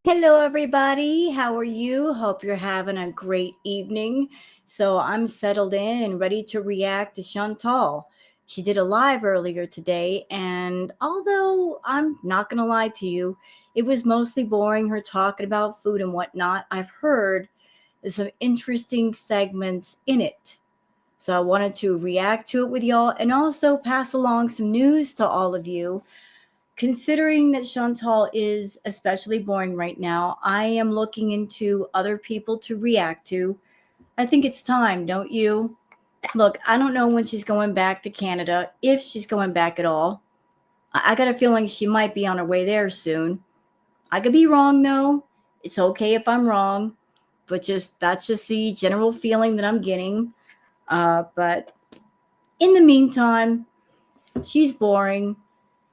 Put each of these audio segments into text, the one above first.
Hello, everybody. How are you? Hope you're having a great evening. So, I'm settled in and ready to react to Chantal. She did a live earlier today, and although I'm not going to lie to you, it was mostly boring her talking about food and whatnot. I've heard there's some interesting segments in it. So, I wanted to react to it with y'all and also pass along some news to all of you. Considering that Chantal is especially boring right now, I am looking into other people to react to. I think it's time, don't you? Look, I don't know when she's going back to Canada, if she's going back at all. I got a feeling she might be on her way there soon. I could be wrong though. It's okay if I'm wrong, but just that's just the general feeling that I'm getting. But in the meantime, she's boring.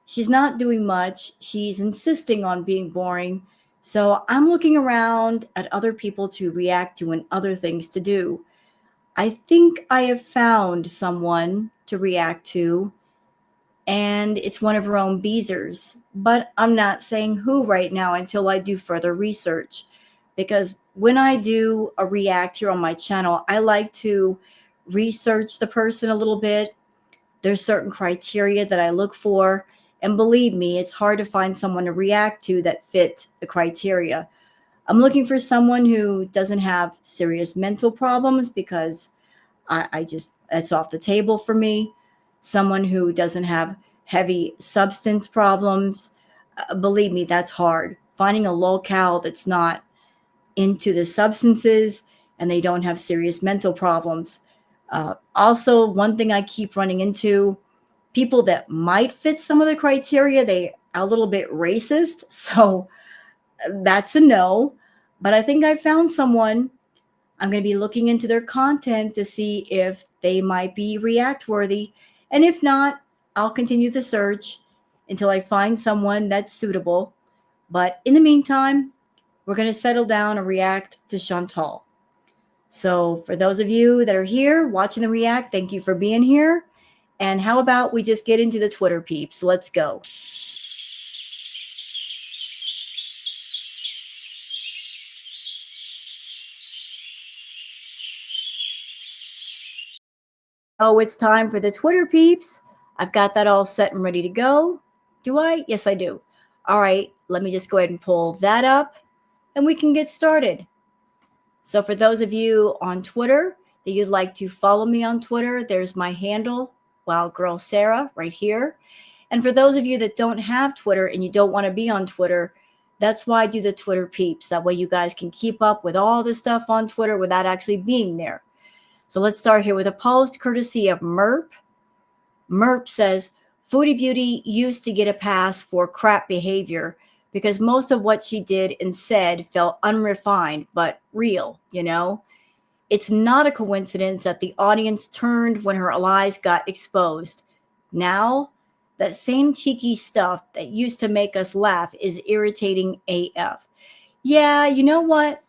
She's not doing much. She's insisting on being boring. So I'm looking around at other people to react to and other things to do. I think I have found someone to react to, and it's one of her own Beezers. But I'm not saying who right now until I do further research. Because when I do a react here on my channel, I like to research the person a little bit. There's certain criteria that I look for. And believe me, it's hard to find someone to react to that fit the criteria. I'm looking for someone who doesn't have serious mental problems because I just, that's off the table for me. Someone who doesn't have heavy substance problems. Believe me, that's hard. Finding a locale that's not into the substances and they don't have serious mental problems. Also, one thing I keep running into, people that might fit some of the criteria, they are a little bit racist. So that's a no. But I think I found someone. I'm going to be looking into their content to see if they might be react worthy. And if not, I'll continue the search until I find someone that's suitable. But in the meantime, we're going to settle down and react to Chantal. So, for those of you that are here watching the react, thank you for being here. And how about we just get into the Twitter peeps? Let's go. Oh, it's time for the Twitter peeps. I've got that all set and ready to go. Do I? Yes, I do. All right, let me just go ahead and pull that up and we can get started. So, for those of you on Twitter that you'd like to follow me on Twitter, there's my handle, Wow Girl Sarah, right here. And for those of you that don't have Twitter and you don't want to be on Twitter, that's why I do the Twitter peeps. That way you guys can keep up with all the stuff on Twitter without actually being there. So let's start here with a post courtesy of Merp. Merp says, Foodie Beauty used to get a pass for crap behavior because most of what she did and said felt unrefined but real, you know? It's not a coincidence that the audience turned when her lies got exposed. Now, that same cheeky stuff that used to make us laugh is irritating AF. Yeah, you know what?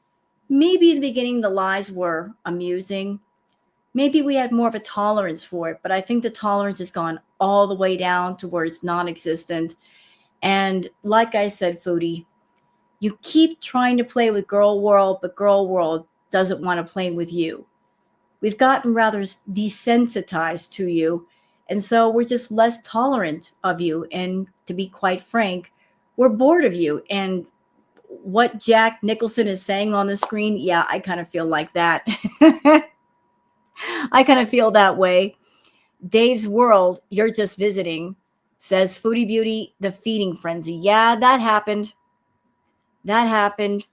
Maybe in the beginning the lies were amusing. Maybe we had more of a tolerance for it, but I think the tolerance has gone all the way down to where it's non existent. And like I said, Foodie, you keep trying to play with Girl World, but Girl World doesn't want to play with you. We've gotten rather desensitized to you. And so we're just less tolerant of you. And to be quite frank, we're bored of you. And what Jack Nicholson is saying on the screen, yeah, I kind of feel like that. I kind of feel that way. Dave's World, you're just visiting, says Foodie Beauty, the feeding frenzy. Yeah, that happened. That happened.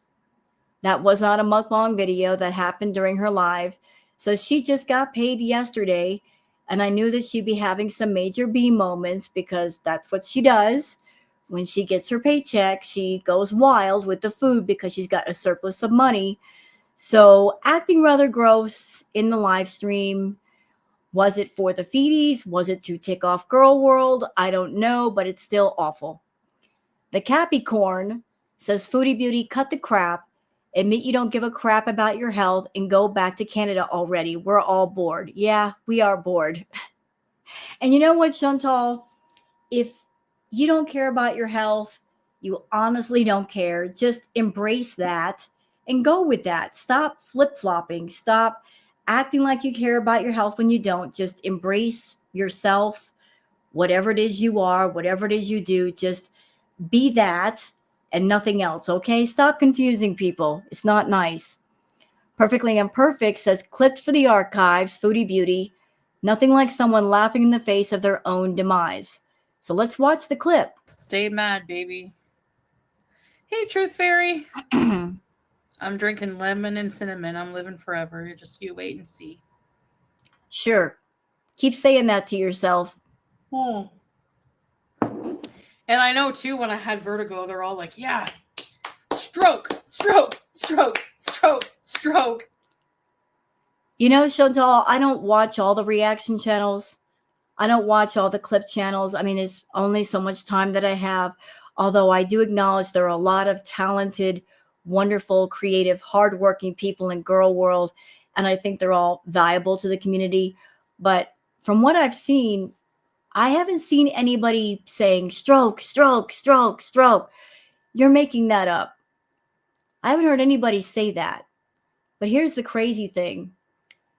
That was not a mukbang video. That happened during her live. So she just got paid yesterday. And I knew that she'd be having some major B moments because that's what she does. When she gets her paycheck, she goes wild with the food because she's got a surplus of money. So acting rather gross in the live stream. Was it for the feedies? Was it to tick off Girl World? I don't know, but it's still awful. The Capricorn says, Foodie Beauty, cut the crap. Admit you don't give a crap about your health and go back to Canada already. We're all bored. Yeah, we are bored. And you know what, Chantal? If you don't care about your health, You honestly don't care. Just embrace that and go with that. Stop flip flopping. Stop acting like you care about your health when you don't. Just embrace yourself, whatever it is you are, whatever it is you do. Just be that and nothing else, okay? Stop confusing people. It's not nice. Perfectly Imperfect says, clipped for the archives, Foodie Beauty. Nothing like someone laughing in the face of their own demise. So let's watch the clip. Stay mad, baby. Hey, Truth Fairy. I'm drinking lemon and cinnamon. I'm living forever. Just you wait and see. Sure. Keep saying that to yourself. Oh. And I know too, when I had vertigo, they're all like, yeah, stroke, stroke, stroke, stroke, stroke. You know, Chantal, I don't watch all the reaction channels. I don't watch all the clip channels. I mean, there's only so much time that I have. Although I do acknowledge there are a lot of talented, wonderful, creative, hardworking people in girl world. And I think they're all valuable to the community. But from what I've seen, I haven't seen anybody saying stroke, stroke, stroke, stroke. You're making that up. I haven't heard anybody say that. But here's the crazy thing.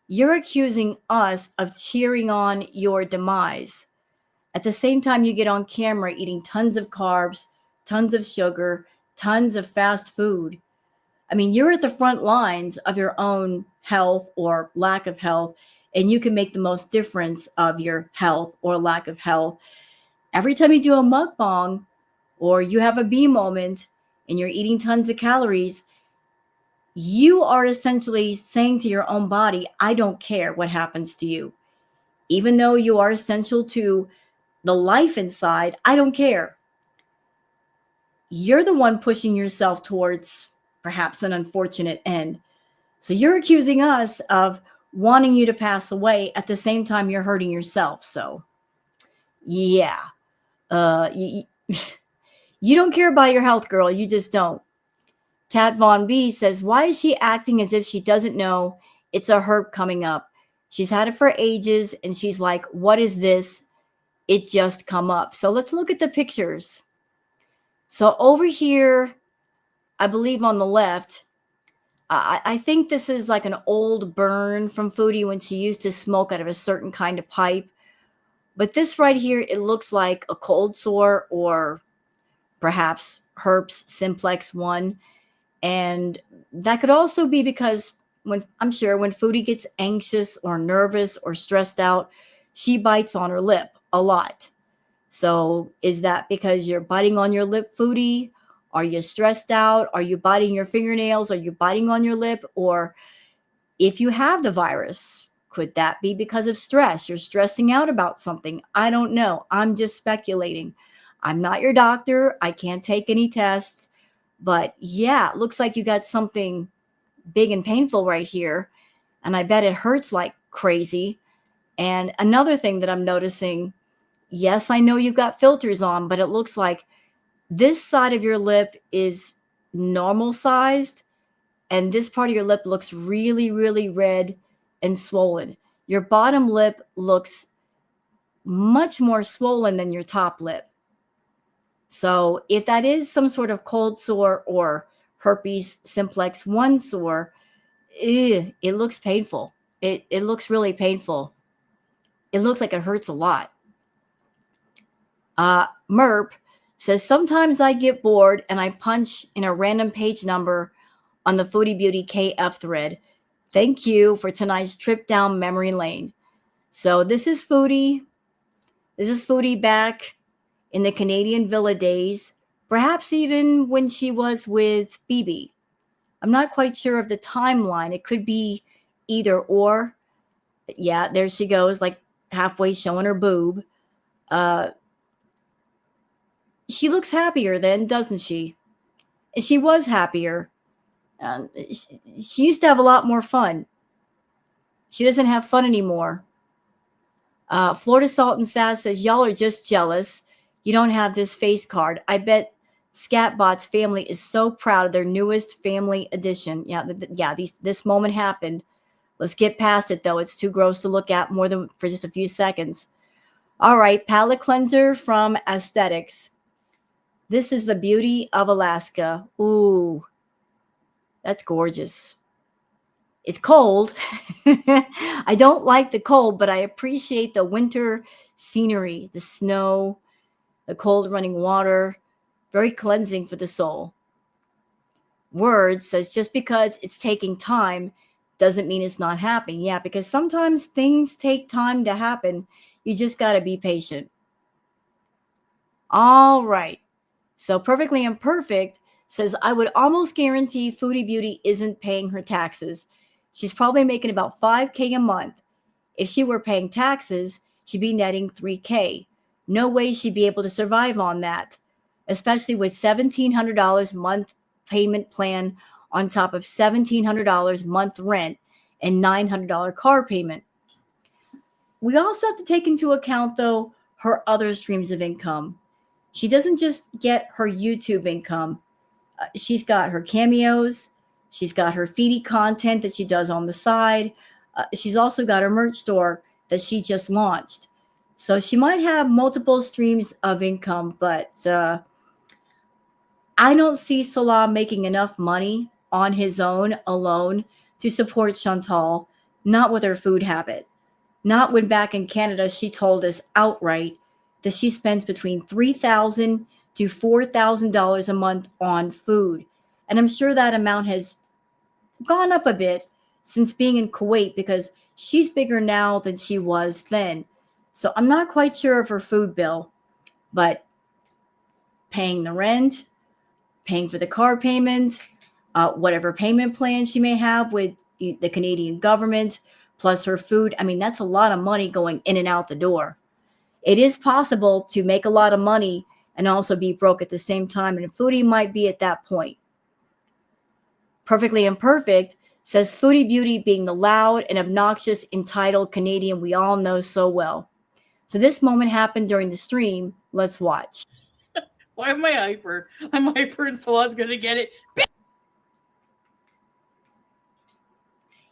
You're accusing us of cheering on your demise. At the same time, you get on camera eating tons of carbs, tons of sugar, tons of fast food. I mean, you're at the front lines of your own health or lack of health, and you can make the most difference of your health or lack of health. Every time you do a mukbang or you have a bee moment and you're eating tons of calories, you are essentially saying to your own body, I don't care what happens to you. Even though you are essential to the life inside, I don't care. You're the one pushing yourself towards perhaps an unfortunate end. So you're accusing us of wanting you to pass away at the same time you're hurting yourself. So, yeah. You, you don't care about your health, girl. You just don't. Tat Von B says, why is she acting as if she doesn't know it's a herp coming up? She's had it for ages, and she's like, what is this? It just come up. So let's look at the pictures. So over here, I believe on the left, I think this is like an old burn from Foodie when she used to smoke out of a certain kind of pipe. But this right here, it looks like a cold sore or perhaps herpes simplex 1. And that could also be because when I'm sure when Foodie gets anxious or nervous or stressed out, she bites on her lip a lot. So is that because you're biting on your lip, Foodie? Are you stressed out? Are you biting your fingernails? Are you biting on your lip? Or if you have the virus, could that be because of stress? You're stressing out about something. I don't know. I'm just speculating. I'm not your doctor. I can't take any tests. But yeah, it looks like you got something big and painful right here. And I bet it hurts like crazy. And another thing that I'm noticing, yes, I know you've got filters on, but it looks like this side of your lip is normal sized. And this part of your lip looks really, really red and swollen. Your bottom lip looks much more swollen than your top lip. So if that is some sort of cold sore or herpes simplex 1 sore, it looks painful. It looks really painful. It looks like it hurts a lot. Merp says, sometimes I get bored and I punch in a random page number on the Foodie Beauty KF thread. Thank you for tonight's trip down memory lane. So this is Foodie. This is Foodie back in the Canadian Villa days, perhaps even when she was with BB. I'm not quite sure of the timeline. It could be either or. Yeah, there she goes, like halfway showing her boob. She looks happier then, doesn't she? And she was happier. She used to have a lot more fun. She doesn't have fun anymore. Florida Salt and Sass says, y'all are just jealous. You don't have this face card. I bet Scatbot's family is so proud of their newest family edition. Yeah, this moment happened. Let's get past it, though. It's too gross to look at more than for just a few seconds. All right, palette cleanser from Aesthetics. This is the beauty of Alaska. Ooh, that's gorgeous. It's cold. I don't like the cold, but I appreciate the winter scenery, the snow, the cold running water. Very cleansing for the soul. Word says just because it's taking time doesn't mean it's not happening. Yeah, because sometimes things take time to happen. You just got to be patient. All right. So Perfectly Imperfect says, I would almost guarantee Foodie Beauty isn't paying her taxes. She's probably making about 5K a month. If she were paying taxes, she'd be netting 3K. No way she'd be able to survive on that, especially with $1,700 month payment plan on top of $1,700 month rent and $900 car payment. We also have to take into account, though, her other streams of income. She doesn't just get her YouTube income. She's got her cameos. She's got her Foodie content that she does on the side. She's also got her merch store that she just launched. So she might have multiple streams of income, but I don't see Salah making enough money on his own alone to support Chantal, not with her food habit. Not when back in Canada she told us outright that she spends between $3,000 to $4,000 a month on food. And I'm sure that amount has gone up a bit since being in Kuwait because she's bigger now than she was then. So I'm not quite sure of her food bill, but paying the rent, paying for the car payment, whatever payment plan she may have with the Canadian government, plus her food. I mean, that's a lot of money going in and out the door. It is possible to make a lot of money and also be broke at the same time, and Foodie might be at that point. Perfectly Imperfect says Foodie Beauty being the loud and obnoxious, entitled Canadian we all know so well. So this moment happened during the stream. Let's watch. Why am I hyper? I'm hyper and Salah's gonna get it.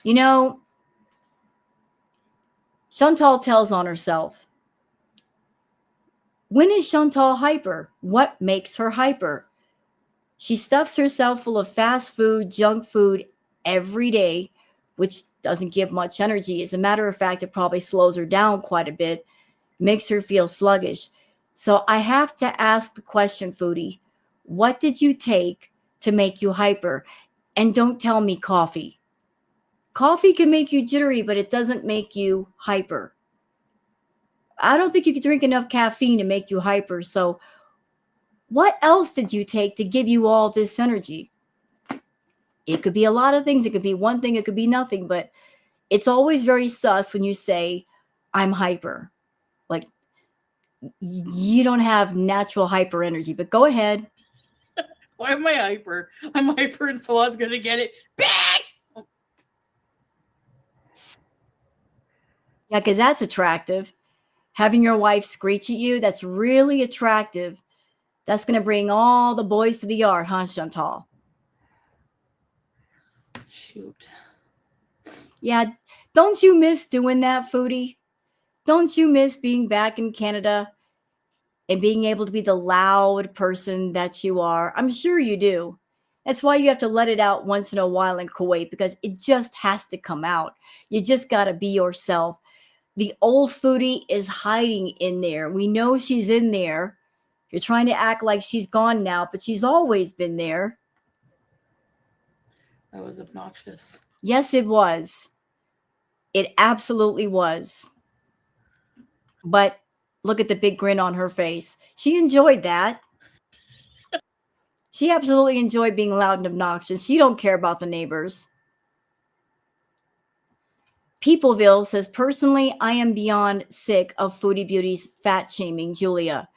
You know, Chantal tells on herself. When is Chantal hyper? What makes her hyper? She stuffs herself full of fast food, junk food every day, which doesn't give much energy. As a matter of fact, it probably slows her down quite a bit, makes her feel sluggish. So I have to ask the question, Foodie, what did you take to make you hyper? And don't tell me coffee. Coffee can make you jittery, but it doesn't make you hyper. I don't think you could drink enough caffeine to make you hyper. So what else did you take to give you all this energy? It could be a lot of things. It could be one thing. It could be nothing. But it's always very sus when you say, I'm hyper. Like, you don't have natural hyper energy. But go ahead. Why am I hyper? I'm hyper and Salah's gonna get it. Bang! Yeah, because that's attractive. Having your wife screech at you, that's really attractive. That's going to bring all the boys to the yard, huh, Chantal? Shoot. Yeah, don't you miss doing that, Foodie? Don't you miss being back in Canada and being able to be the loud person that you are? I'm sure you do. That's why you have to let it out once in a while in Kuwait because it just has to come out. You just got to be yourself. The old Foodie is hiding in there. We know she's in there. You're trying to act like she's gone now, but she's always been there. That was obnoxious. Yes, it was. It absolutely was. But look at the big grin on her face. She enjoyed that. She absolutely enjoyed being loud and obnoxious. She don't care about the neighbors. Peopleville says, personally, I am beyond sick of Foodie Beauty's fat shaming Julia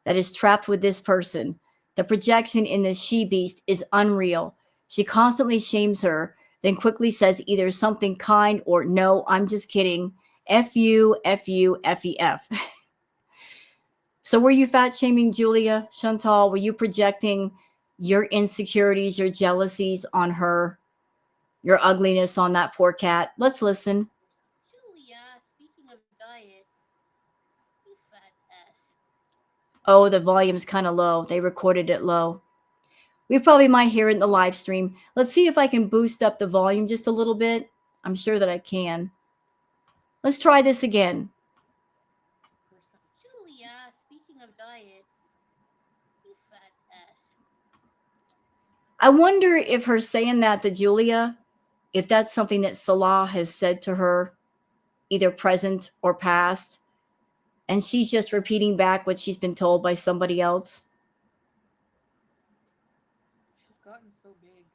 that is trapped with this person. The projection in this she beast is unreal. She constantly shames her, then quickly says either something kind or no, I'm just kidding. F you, F you, F E F. So were you fat shaming Julia, Chantal? Were you projecting your insecurities, your jealousies on her, your ugliness on that poor cat? Let's listen. Julia, speaking of diets, you fat ass. Oh, the volume's kind of low. They recorded it low. We probably might hear it in the live stream. Let's see if I can boost up the volume just a little bit. I'm sure that I can. Let's try this again. Julia, speaking of diets, you fat ass. I wonder if her saying that to Julia, if that's something that Salah has said to her, either present or past, and she's just repeating back what she's been told by somebody else. She's gotten so big.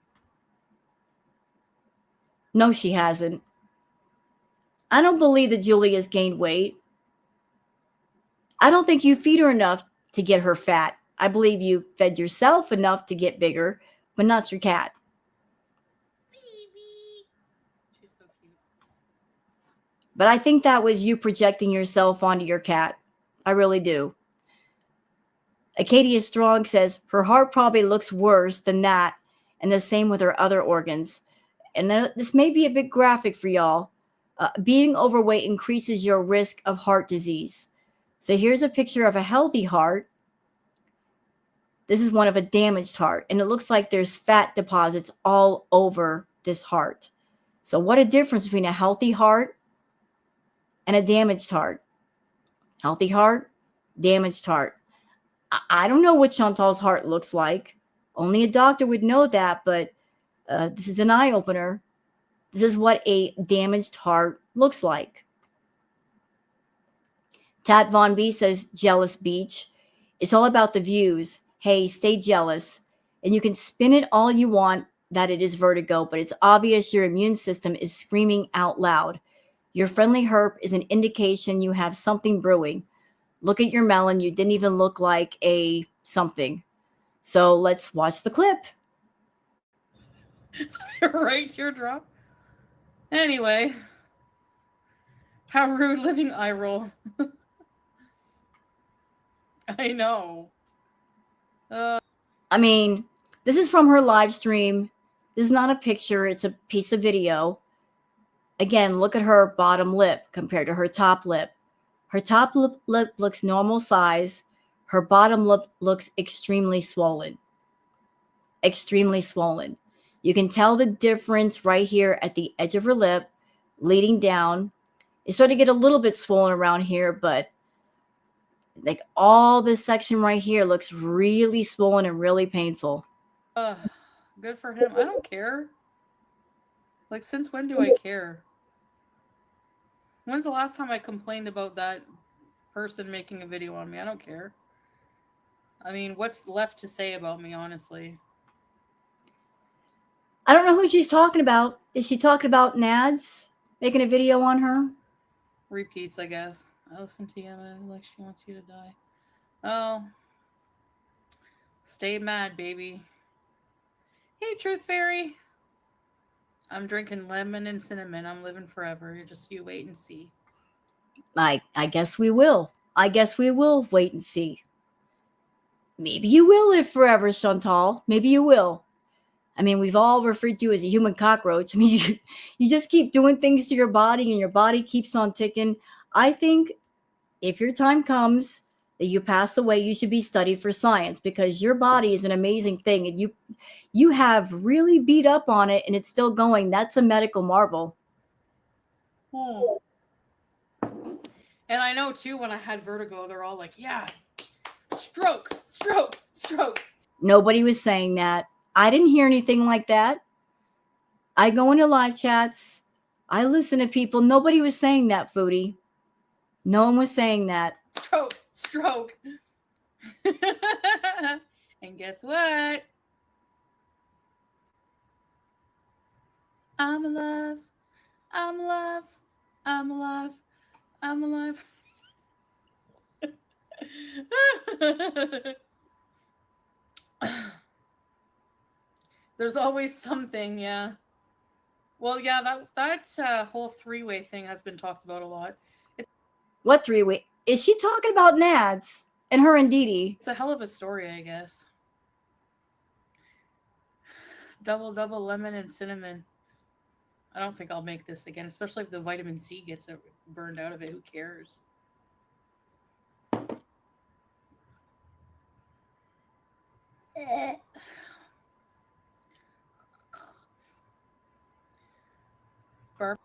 No, she hasn't. I don't believe that Julia's gained weight. I don't think you feed her enough to get her fat. I believe you fed yourself enough to get bigger, but not your cat. Baby. She's so cute. But I think that was you projecting yourself onto your cat. I really do. Acadia Strong says her heart probably looks worse than that, and the same with her other organs. And this may be a bit graphic for y'all. Being overweight increases your risk of heart disease. So here's a picture of a healthy heart. This is one of a damaged heart, and it looks like there's fat deposits all over this heart. So what a difference between a healthy heart and a damaged heart. Healthy heart, damaged heart. I don't know what Chantal's heart looks like. Only a doctor would know that, but this is an eye opener. This is what a damaged heart looks like. Tat Von B says, jealous beach. It's all about the views. Hey, stay jealous. And you can spin it all you want that it is vertigo, but it's obvious your immune system is screaming out loud. Your friendly herp is an indication you have something brewing. Look at your melon. You didn't even look like a something. So let's watch the clip. Right, teardrop. Anyway. How rude, living eye roll. I know. I mean, this is from her live stream. This is not a picture, it's a piece of video. Again, look at her bottom lip compared to her top lip. Her top lip looks normal size. Her bottom lip looks extremely swollen. Extremely swollen. You can tell the difference right here at the edge of her lip, leading down. It's starting to get a little bit swollen around here, but like all this section right here looks really swollen and really painful. Good for him. I don't care. Like, since when do I care? When's the last time I complained about that person making a video on me? I don't care. I mean, what's left to say about me, honestly? I don't know who she's talking about. Is she talking about Nads making a video on her? Repeats, I guess. I listen to Yama like she wants you to die. Oh. Stay mad, baby. Hey, Truth Fairy. I'm drinking lemon and cinnamon. I'm living forever. Just you wait and see. I guess we will. I guess we will wait and see. Maybe you will live forever, Chantal. Maybe you will. I mean, we've all referred to you as a human cockroach. I mean, you just keep doing things to your body and your body keeps on ticking. I think if your time comes that you pass away, you should be studied for science because your body is an amazing thing and you have really beat up on it and it's still going. That's a medical marvel. Oh. And I know too, when I had vertigo, they're all like, yeah, stroke, stroke, stroke. Nobody was saying that. I didn't hear anything like that. I go into live chats. I listen to people. Nobody was saying that, Foodie. No one was saying that. Stroke, stroke. And guess what? I'm alive. I'm alive. I'm alive. I'm alive. There's always something, yeah. Well, yeah, that whole three-way thing has been talked about a lot. What three-way? Is she talking about Nads and her and Dee Dee? It's a hell of a story, I guess. Double, double lemon and cinnamon. I don't think I'll make this again, especially if the vitamin C gets burned out of it. Who cares? Eh. Barb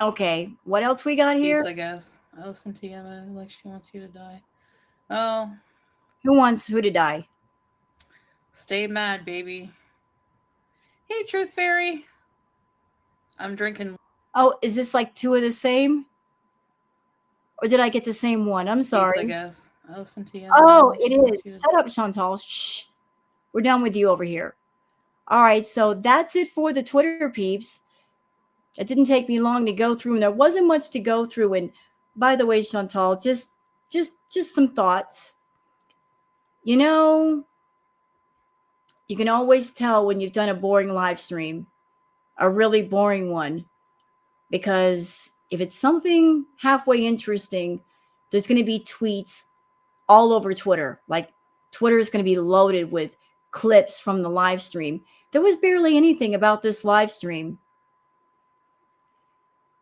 Okay, what else we got hates, here? I guess. I listen to Yama like she wants you to die. Oh, Who wants who to die? stay mad, baby. Hey, Truth Fairy. I'm drinking Oh, is this like two of the same? Or did I get the same one? I'm hates, I sorry. guess. I listen to Yama Oh, like it she wants is. you to. Shut up, Chantal. Shh. We're done with you over here. All right, so that's it for the Twitter peeps. It didn't take me long to go through, and there wasn't much to go through. And by the way, Chantal, just some thoughts. You know, you can always tell when you've done a boring live stream, a really boring one, because if it's something halfway interesting, there's going to be tweets all over Twitter. Like Twitter is going to be loaded with clips from the live stream. There was barely anything about this live stream.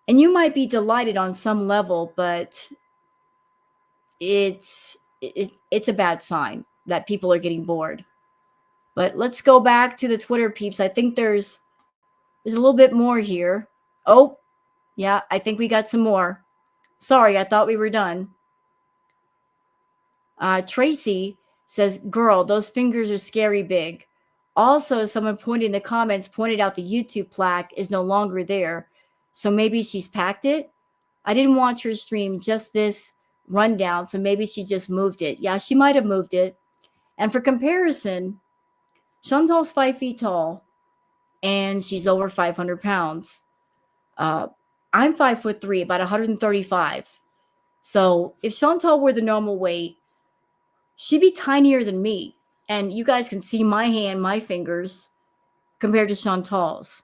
And you might be delighted on some level, but it's a bad sign that people are getting bored. But let's go back to the Twitter peeps. I think there's a little bit more here. Oh, yeah, I think we got some more. Sorry, I thought we were done. Tracy says, "Girl, those fingers are scary big." Also, someone pointed in the comments pointed out the YouTube plaque is no longer there. So maybe she's packed it. I didn't watch her stream, just this rundown. So maybe she just moved it. Yeah, she might have moved it. And for comparison, Chantal's 5 feet tall and she's over 500 pounds. Uh, I'm 5'3", about 135. So if Chantal were the normal weight, she'd be tinier than me. And you guys can see my hand, my fingers, compared to Chantal's.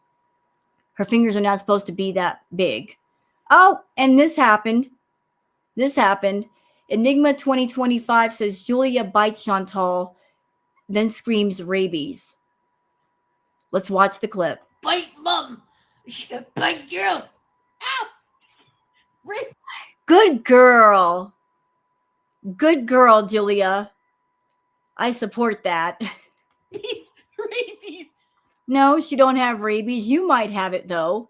Her fingers are not supposed to be that big. Oh, and this happened. This happened. Enigma 2025 says Julia bites Chantal, then screams rabies. Let's watch the clip. Bite mom. Bite girl. Ow. Good girl. Good girl, Julia. I support that. Rabies. No, she don't have rabies. You might have it though.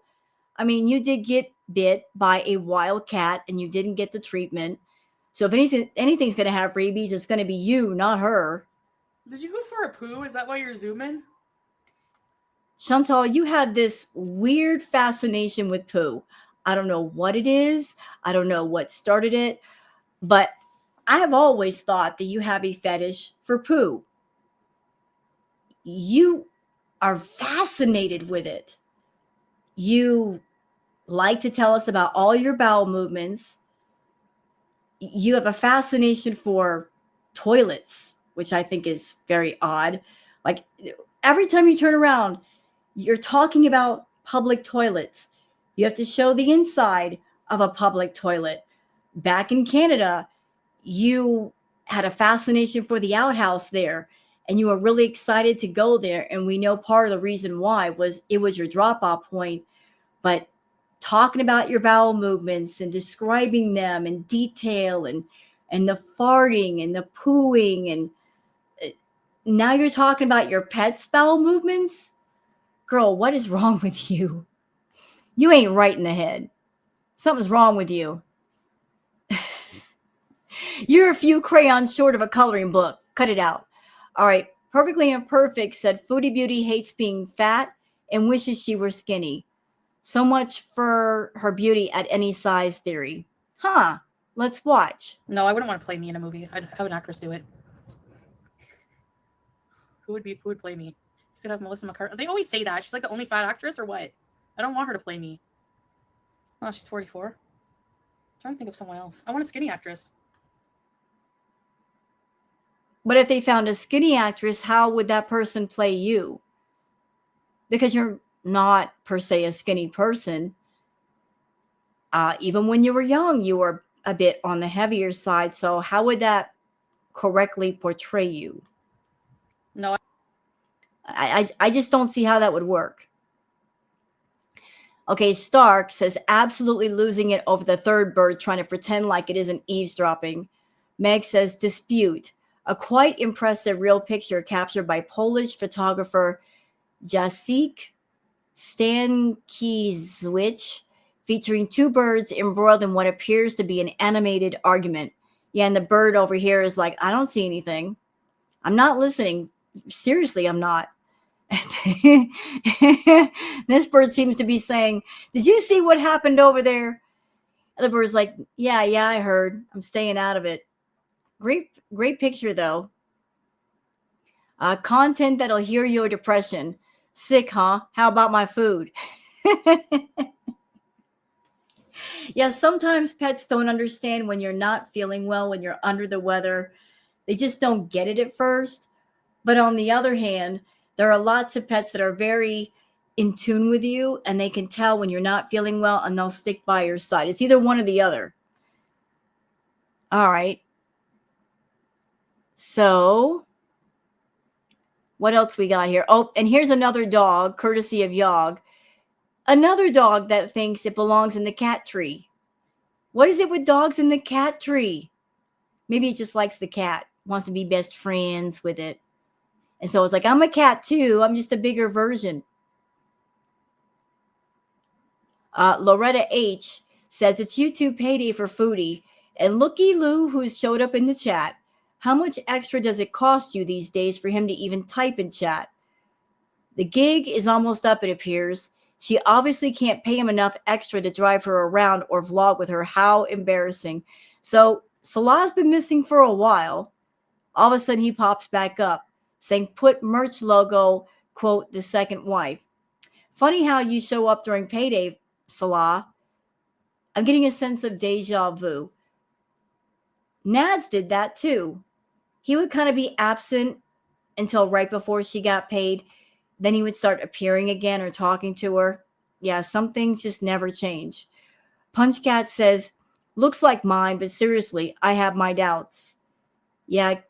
I mean, you did get bit by a wild cat and you didn't get the treatment. So if anything's going to have rabies, it's going to be you, not her. Did you go for a poo? Is that why you're zooming? Chantal, you had this weird fascination with poo. I don't know what it is. I don't know what started it, but I have always thought that you have a fetish for poo. You are fascinated with it. You like to tell us about all your bowel movements. You have a fascination for toilets, which I think is very odd. Like every time you turn around, you're talking about public toilets. You have to show the inside of a public toilet. Back in Canada, you had a fascination for the outhouse there and you were really excited to go there. And we know part of the reason why was it was your drop off point. But talking about your bowel movements and describing them in detail and the farting and the pooing and now you're talking about your pet's bowel movements. Girl, what is wrong with you? You ain't right in the head. Something's wrong with you. You're a few crayons short of a coloring book. Cut it out. All right. Perfectly Imperfect said Foodie Beauty hates being fat and wishes she were skinny. So much for her beauty at any size theory. Huh. Let's watch. No, I wouldn't want to play me in a movie. I'd have an actress do it. Who would play me? You could have Melissa McCarthy. They always say that. She's like the only fat actress or what? I don't want her to play me. Oh, she's 44. I'm trying to think of someone else. I want a skinny actress. But if they found a skinny actress, how would that person play you? Because you're not per se a skinny person. Even when you were young, you were a bit on the heavier side. So how would that correctly portray you? No, I just don't see how that would work. Okay, Stark says absolutely losing it over the third bird trying to pretend like it isn't eavesdropping. Meg says dispute. A quite impressive real picture captured by Polish photographer Jacek Stankiewicz, featuring two birds embroiled in what appears to be an animated argument. Yeah, and the bird over here is like, I don't see anything. I'm not listening. Seriously, I'm not. This bird seems to be saying, did you see what happened over there? The bird's like, yeah, I heard. I'm staying out of it. Great picture, though. Content that'll heal your depression. Sick, huh? How about my food? Yeah, sometimes pets don't understand when you're not feeling well, when you're under the weather. They just don't get it at first. But on the other hand, there are lots of pets that are very in tune with you and they can tell when you're not feeling well and they'll stick by your side. It's either one or the other. All right. So, what else we got here? Oh, and here's another dog, courtesy of Yog. Another dog that thinks it belongs in the cat tree. What is it with dogs in the cat tree? Maybe it just likes the cat, wants to be best friends with it. And so it's like, I'm a cat too. I'm just a bigger version. Loretta H says it's YouTube payday for Foodie. And Looky Lou, who's showed up in the chat, how much extra does it cost you these days for him to even type in chat? The gig is almost up, it appears. She obviously can't pay him enough extra to drive her around or vlog with her. How embarrassing. So Salah's been missing for a while. All of a sudden he pops back up saying, put merch logo, quote, the second wife. Funny how you show up during payday, Salah. I'm getting a sense of deja vu. Nads did that too. He would kind of be absent until right before she got paid. Then he would start appearing again or talking to her. Yeah, some things just never change. Punchcat says, looks like mine, but seriously, I have my doubts. Yeah,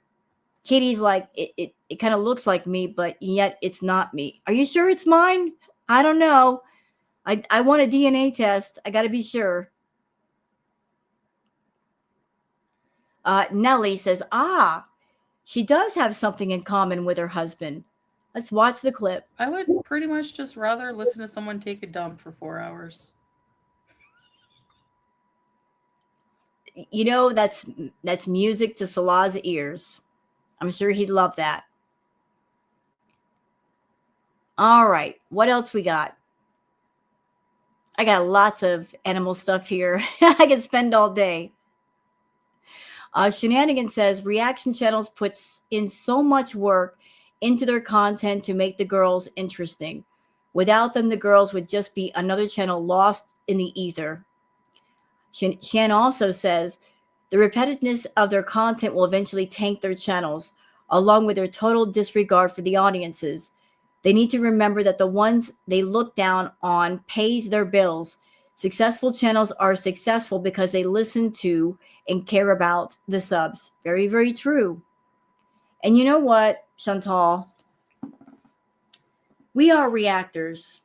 Kitty's like, it kind of looks like me, but yet it's not me. Are you sure it's mine? I don't know. I want a DNA test. I got to be sure. Nellie says, she does have something in common with her husband. Let's watch the clip. I would pretty much just rather listen to someone take a dump for 4 hours. You know, that's music to Salah's ears. I'm sure he'd love that. All right. What else we got? I got lots of animal stuff here. I could spend all day. Shenanigan says reaction channels puts in so much work into their content to make the girls interesting. Without them, the girls would just be another channel lost in the ether. Shan also says the repetitiveness of their content will eventually tank their channels, along with their total disregard for the audiences. They need to remember that the ones they look down on pays their bills. Successful channels are successful because they listen to and care about the subs. Very, very true. And you know what, Chantal? We are reactors.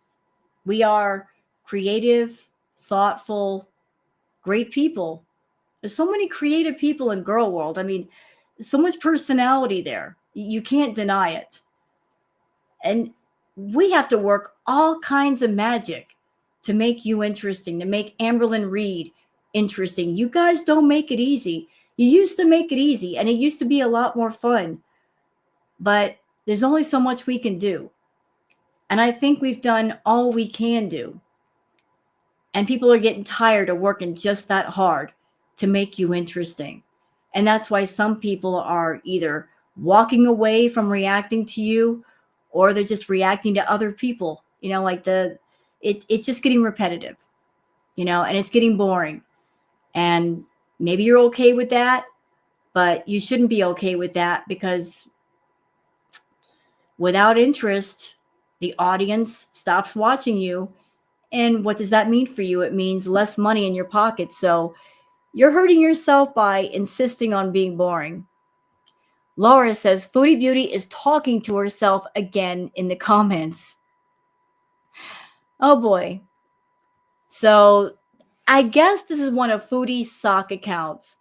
We are creative, thoughtful, great people. There's so many creative people in girl world. I mean, so much personality there. You can't deny it. And we have to work all kinds of magic to make you interesting, to make Amberlyn Reed interesting. You guys don't make it easy. You used to make it easy, and it used to be a lot more fun. But there's only so much we can do. And I think we've done all we can do. And people are getting tired of working just that hard to make you interesting. And that's why some people are either walking away from reacting to you, or they're just reacting to other people. You know, like it's just getting repetitive, you know, and it's getting boring. And maybe you're okay with that, but you shouldn't be okay with that, because without interest, the audience stops watching you. And what does that mean for you? It means less money in your pocket. So you're hurting yourself by insisting on being boring. Laura says Foodie Beauty is talking to herself again in the comments. Oh boy. So I guess this is one of Foodie's sock accounts.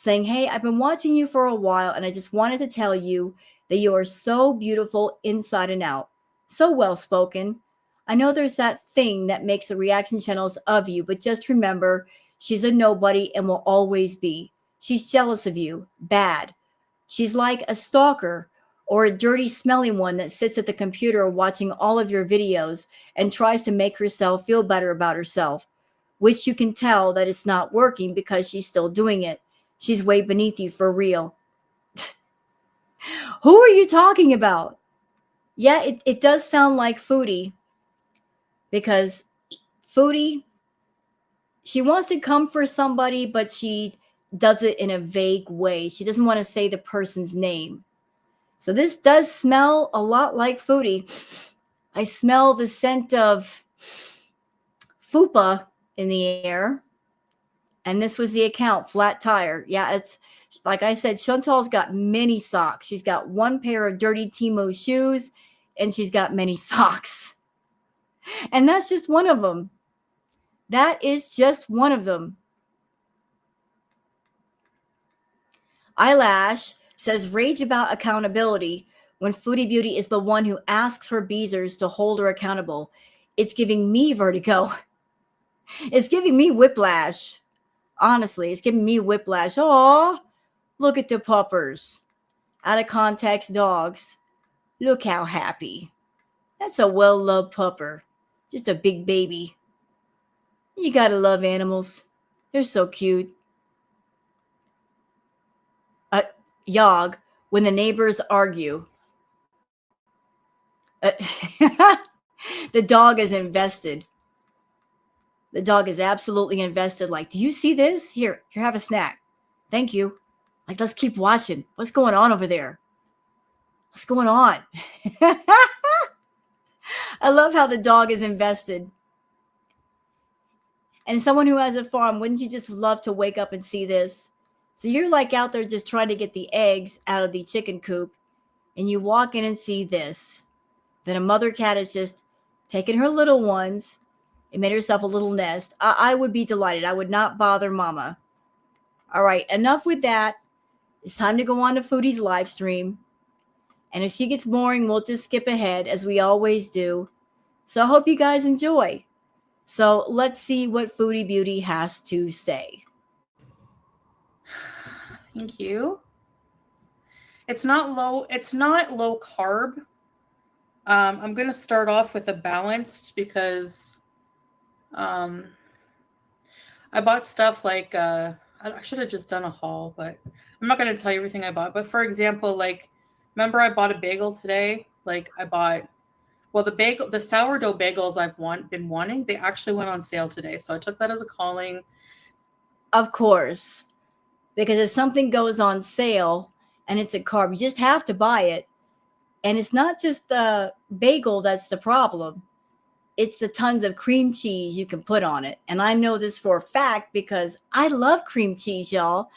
saying, "Hey, I've been watching you for a while and I just wanted to tell you that you are so beautiful inside and out, so well spoken. I know there's that thing that makes the reaction channels of you, but just remember, she's a nobody and will always be. She's jealous of you, bad. She's like a stalker or a dirty, smelly one that sits at the computer watching all of your videos and tries to make herself feel better about herself, which you can tell that it's not working because she's still doing it. She's way beneath you for real." Who are you talking about? Yeah, it does sound like Foodie, because Foodie, she wants to come for somebody, but she does it in a vague way. She doesn't want to say the person's name. So this does smell a lot like Foodie. I smell the scent of fupa in the air. And this was the account, Flat Tire. Yeah, it's like I said, Chantal's got many socks. She's got one pair of dirty Timo shoes, and she's got many socks. And that's just one of them. That is just one of them. Eyelash says, rage about accountability when Foodie Beauty is the one who asks her beezers to hold her accountable. It's giving me vertigo. It's giving me whiplash. Honestly, it's giving me whiplash. Oh, look at the puppers. Out of context dogs. Look how happy. That's a well-loved pupper. Just a big baby. You gotta love animals. They're so cute. Yog, when the neighbors argue. The dog is invested. The dog is absolutely invested. Like, do you see this? Here, have a snack. Thank you. Like, let's keep watching. What's going on over there? What's going on? I love how the dog is invested. And someone who has a farm, wouldn't you just love to wake up and see this? So you're like out there just trying to get the eggs out of the chicken coop, and you walk in and see this. Then a mother cat is just taking her little ones and made herself a little nest. I would be delighted. I would not bother mama. All right, enough with that. It's time to go on to Foodie's live stream. And if she gets boring, we'll just skip ahead as we always do. So I hope you guys enjoy. So let's see what Foodie Beauty has to say. Thank you. It's not low carb. I'm going to start off with a balanced because I bought stuff like I should have just done a haul, but I'm not going to tell you everything I bought. But for example, like, remember I bought a bagel today? Like, I bought, well, the sourdough bagels I've been wanting, they actually went on sale today. So I took that as a calling. Of course, because if something goes on sale and it's a carb, you just have to buy it. And it's not just the bagel that's the problem. It's the tons of cream cheese you can put on it. And I know this for a fact because I love cream cheese, y'all.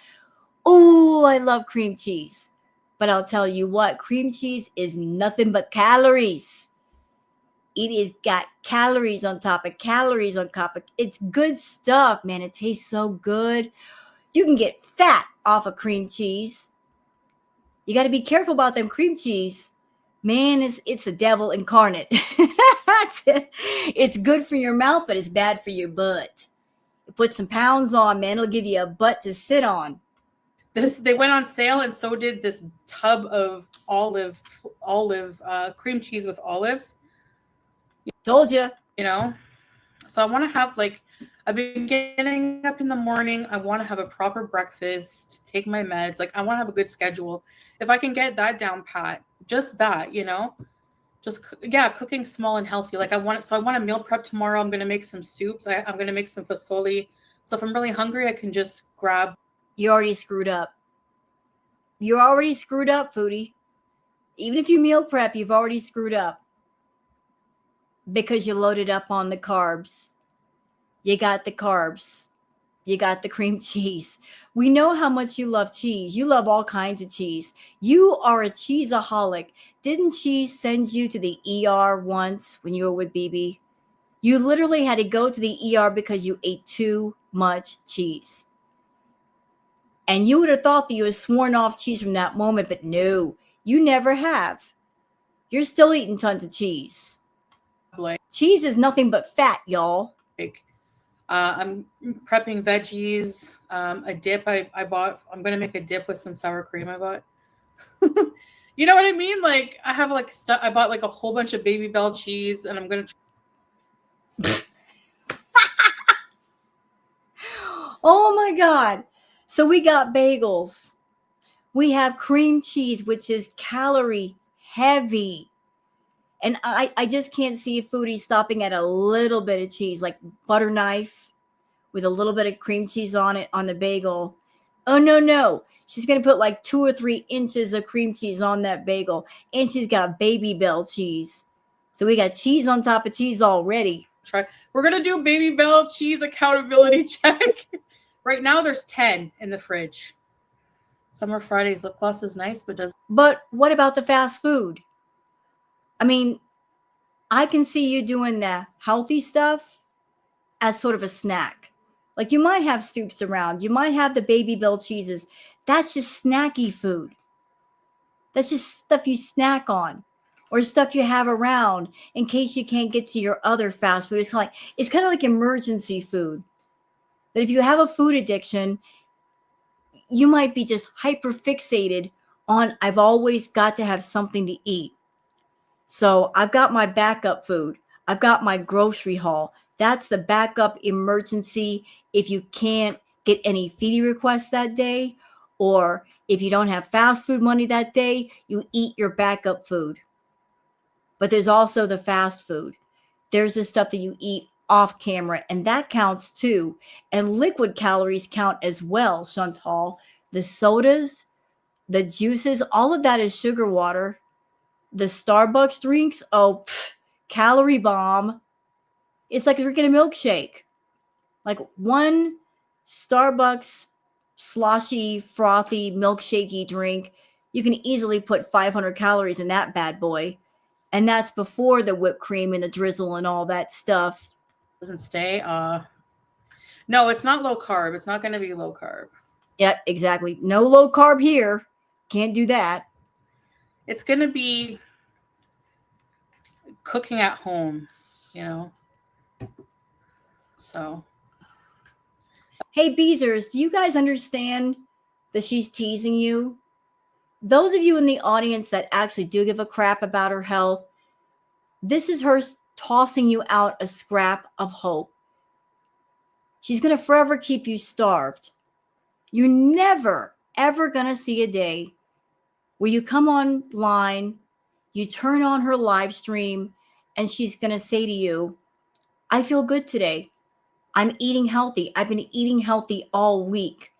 Oh, I love cream cheese. But I'll tell you what, cream cheese is nothing but calories. It is got calories on top of calories on top of. It's good stuff, man. It tastes so good. You can get fat off of cream cheese. You got to be careful about them cream cheese. Man, it's the devil incarnate. It's good for your mouth, but it's bad for your butt. Put some pounds on, man. It'll give you a butt to sit on. They went on sale, and so did this tub of olive cream cheese with olives. Told you. You know, so I want to have, like, I've been getting up in the morning. I want to have a proper breakfast, take my meds. Like, I want to have a good schedule. If I can get that down pat, just that, just cooking small and healthy. Like, I want to meal prep tomorrow. I'm gonna make some soups. I'm gonna make some fasoli. So if I'm really hungry, I can just grab. You already screwed up. You're already screwed up, Foodie. Even if you meal prep, you've already screwed up because you loaded up on the carbs. You got the carbs. You got the cream cheese. We know how much you love cheese. You love all kinds of cheese. You are a cheeseaholic. Didn't cheese send you to the ER once when you were with BB? You literally had to go to the ER because you ate too much cheese. And you would have thought that you had sworn off cheese from that moment, but no, you never have. You're still eating tons of cheese. Cheese is nothing but fat, y'all. I'm prepping veggies. A dip I bought. I'm gonna make a dip with some sour cream I bought. You know what I mean? Like I have like stuff. I bought like a whole bunch of Baby Bell cheese, and I'm gonna. Oh my God. So we got bagels. We have cream cheese, which is calorie heavy. And I just can't see a foodie stopping at a little bit of cheese, like butter knife with a little bit of cream cheese on it on the bagel. Oh, no, no. She's going to put like 2 or 3 inches of cream cheese on that bagel. And she's got Baby Bell cheese. So we got cheese on top of cheese already. We're going to do Baby Bell cheese accountability check. Right now there's 10 in the fridge. Summer Fridays lip gloss is nice, but does. But what about the fast food? I mean, I can see you doing the healthy stuff as sort of a snack. Like you might have soups around. You might have the Baby Bell cheeses. That's just snacky food. That's just stuff you snack on or stuff you have around in case you can't get to your other fast food. It's kind of like emergency food. That if you have a food addiction, you might be just hyper fixated on I've always got to have something to eat. So I've got my backup food. I've got my grocery haul. That's the backup emergency if you can't get any feeding requests that day, or if you don't have fast food money that day, you eat your backup food. But there's also the fast food. There's the stuff that you eat off camera, and that counts too. And liquid calories count as well, Chantal. The sodas, the juices, all of that is sugar water. The Starbucks drinks, calorie bomb. It's like drinking a milkshake. Like one Starbucks sloshy, frothy, milkshakey drink, you can easily put 500 calories in that bad boy. And that's before the whipped cream and the drizzle and all that stuff. Doesn't stay. No, it's not low carb. It's not going to be low carb. Yeah, exactly. No low carb here. Can't do that. It's going to be cooking at home, you know. So. Hey, Beezers, do you guys understand that she's teasing you? Those of you in the audience that actually do give a crap about her health, this is her tossing you out a scrap of hope. She's going to forever keep you starved. You're never, ever going to see a day where you come online, you turn on her live stream, and she's going to say to you, I feel good today. I'm eating healthy. I've been eating healthy all week.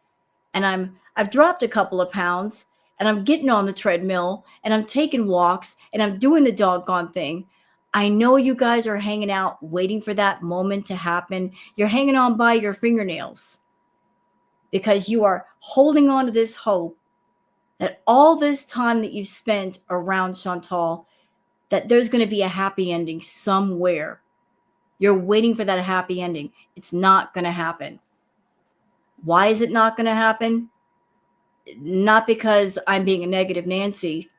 And I've dropped a couple of pounds, and I'm getting on the treadmill, and I'm taking walks, and I'm doing the doggone thing. I know you guys are hanging out waiting for that moment to happen. You're hanging on by your fingernails because you are holding on to this hope that all this time that you've spent around Chantal, that there's going to be a happy ending somewhere. You're waiting for that happy ending. It's not going to happen. Why is it not going to happen? Not because I'm being a negative Nancy,